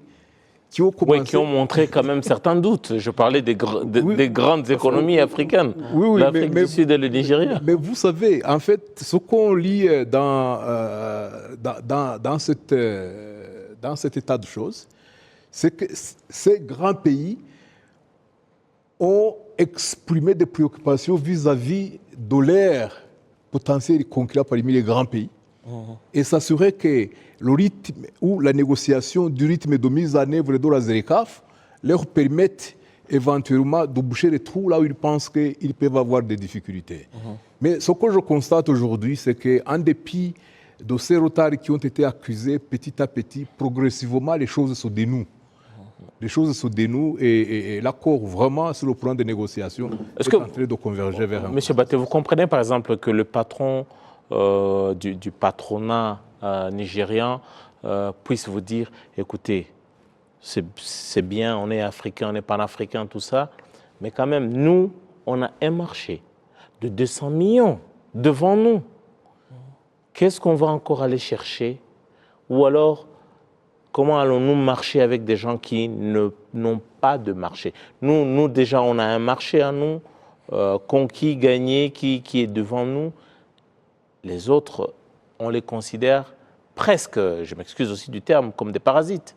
qui ont commencé... Oui, qui ont montré quand même certains doutes. Je parlais des grandes économies africaines, l'Afrique du Sud et le Nigeria. Mais vous savez, en fait, ce qu'on lit dans cet état de choses, c'est que ces grands pays ont exprimé des préoccupations vis-à-vis de leur potentiel concret parmi les grands pays. Et s'assurer que le rythme ou la négociation du rythme de mise en œuvre de la ZLECAf leur permette éventuellement de boucher les trous là où ils pensent qu'ils peuvent avoir des difficultés. Mais ce que je constate aujourd'hui, c'est qu'en dépit de ces retards qui ont été accusés petit à petit, progressivement, les choses se dénouent. les choses se dénouent et l'accord, vraiment, sur le plan des négociations, est en train de converger vers un... Monsieur Baté, vous comprenez par exemple que le patron du patronat nigérian puisse vous dire, écoutez, c'est bien, on est africain, on est panafricain, tout ça, mais quand même, nous, on a un marché de 200 millions devant nous. Qu'est-ce qu'on va encore aller chercher? Ou alors, comment allons-nous marcher avec des gens qui n'ont pas de marché? Nous, déjà, on a un marché à nous, conquis, gagné, qui est devant nous. Les autres, on les considère presque, je m'excuse aussi du terme, comme des parasites.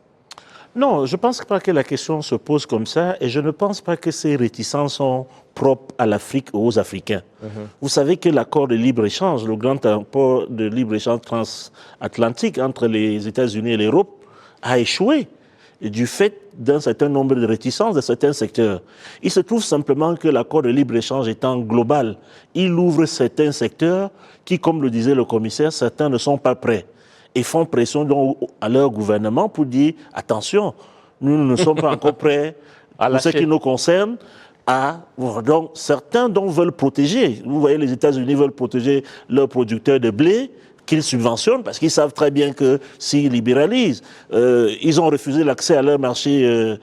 Non, je ne pense pas que la question se pose comme ça et je ne pense pas que ces réticences sont propres à l'Afrique ou aux Africains. Vous savez que l'accord de libre-échange, le grand accord de libre-échange transatlantique entre les États-Unis et l'Europe a échoué du fait d'un certain nombre de réticences de certains secteurs. Il se trouve simplement que l'accord de libre-échange étant global, il ouvre certains secteurs qui, comme le disait le commissaire, certains ne sont pas prêts et font pression donc à leur gouvernement pour dire « Attention, nous ne sommes pas encore prêts pour ce qui nous concerne. » Donc, certains veulent protéger. Vous voyez, les États-Unis veulent protéger leurs producteurs de blé qu'ils subventionnent parce qu'ils savent très bien que s'ils libéralisent, ils ont refusé l'accès à leur marché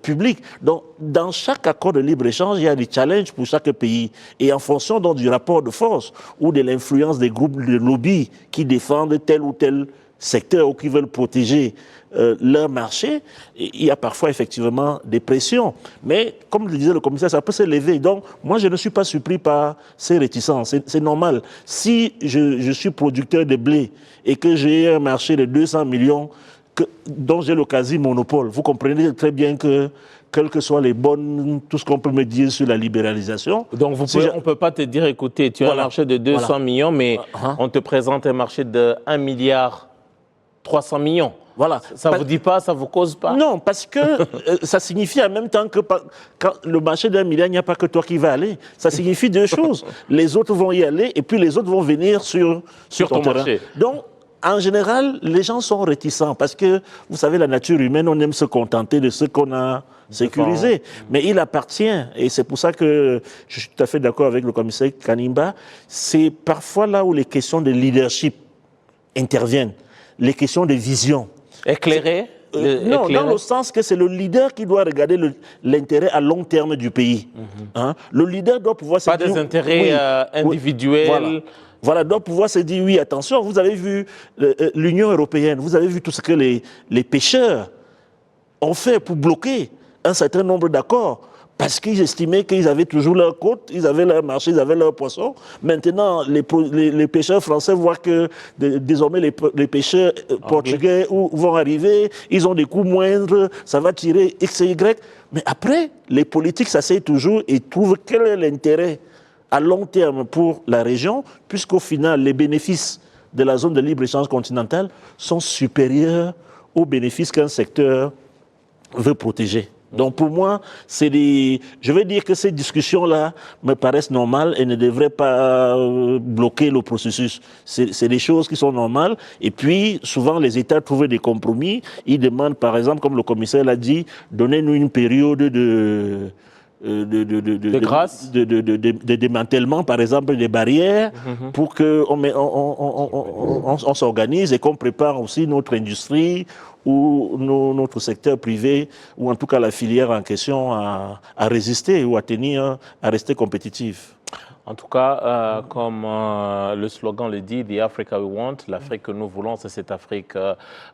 public. Donc, dans chaque accord de libre-échange, il y a des challenges pour chaque pays. Et en fonction donc, du rapport de force ou de l'influence des groupes de lobby qui défendent tel ou tel secteur ou qui veulent protéger leur marché, il y a parfois effectivement des pressions. Mais comme le disait le commissaire, ça peut s'élever. Donc moi je ne suis pas surpris par ces réticences. C'est normal. Si je suis producteur de blé et que j'ai un marché de 200 millions dont j'ai le quasi-monopole, vous comprenez très bien que quelles que soient les bonnes, tout ce qu'on peut me dire sur la libéralisation. Donc on ne peut pas te dire, écoutez, tu as un marché de 200 millions, mais on te présente un marché de 1,3 milliard. Voilà. Ça ne vous dit pas, ça ne vous cause pas? Non, parce que ça signifie en même temps que quand le marché d'1 milliard, il n'y a pas que toi qui vas aller. Ça signifie deux choses. Les autres vont y aller et puis les autres vont venir sur ton terrain. Marché. Donc, en général, les gens sont réticents parce que, vous savez, la nature humaine, on aime se contenter de ce qu'on a sécurisé. Mais il appartient, et c'est pour ça que je suis tout à fait d'accord avec le commissaire Kanimba, c'est parfois là où les questions de leadership interviennent, les questions de vision. Éclairer non, dans le sens que c'est le leader qui doit regarder l'intérêt à long terme du pays. Le leader doit pouvoir se dire... Pas des intérêts individuels. Voilà, doit pouvoir se dire, oui, attention, vous avez vu l'Union européenne, vous avez vu tout ce que les pêcheurs ont fait pour bloquer un certain nombre d'accords. Parce qu'ils estimaient qu'ils avaient toujours leur côte, ils avaient leur marché, ils avaient leurs poissons. Maintenant, les pêcheurs français voient que désormais les pêcheurs portugais vont arriver, ils ont des coûts moindres, ça va tirer X et Y. Mais après, les politiques s'asseyent toujours et trouvent quel est l'intérêt à long terme pour la région, puisqu'au final, les bénéfices de la zone de libre-échange continentale sont supérieurs aux bénéfices qu'un secteur veut protéger. Donc pour moi, je veux dire que ces discussions-là me paraissent normales et ne devraient pas bloquer le processus. C'est des choses qui sont normales. Et puis, souvent, les États trouvent des compromis. Ils demandent, par exemple, comme le commissaire l'a dit, donnez-nous une période de démantèlement, par exemple, des barrières pour qu'on s'organise et qu'on prépare aussi notre industrie ou notre secteur privé, ou en tout cas la filière en question à résister ou à rester compétitif. En tout cas, comme le slogan le dit, The Africa we want, l'Afrique que nous voulons, c'est cette Afrique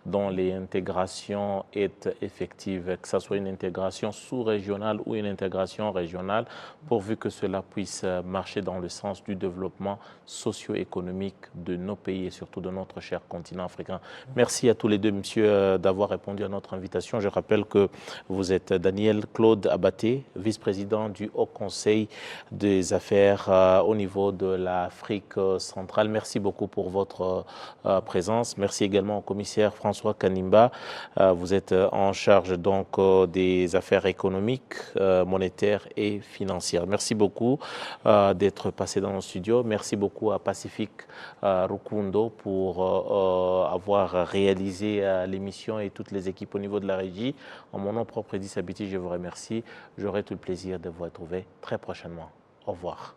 dont l'intégration est effective, que ce soit une intégration sous-régionale ou une intégration régionale, pourvu que cela puisse marcher dans le sens du développement socio-économique de nos pays et surtout de notre cher continent africain. Merci à tous les deux, messieurs, d'avoir répondu à notre invitation. Je rappelle que vous êtes Daniel Claude Abaté, vice-président du Haut Conseil des affaires au niveau de l'Afrique centrale. Merci beaucoup pour votre présence. Merci également au commissaire François Kanimba. Vous êtes en charge donc des affaires économiques, monétaires et financières. Merci beaucoup d'être passé dans nos studios. Merci beaucoup à Pacifique Rukundo pour avoir réalisé l'émission et toutes les équipes au niveau de la régie. En mon nom propre, Edith Sabiti, je vous remercie. J'aurai tout le plaisir de vous retrouver très prochainement. Au revoir.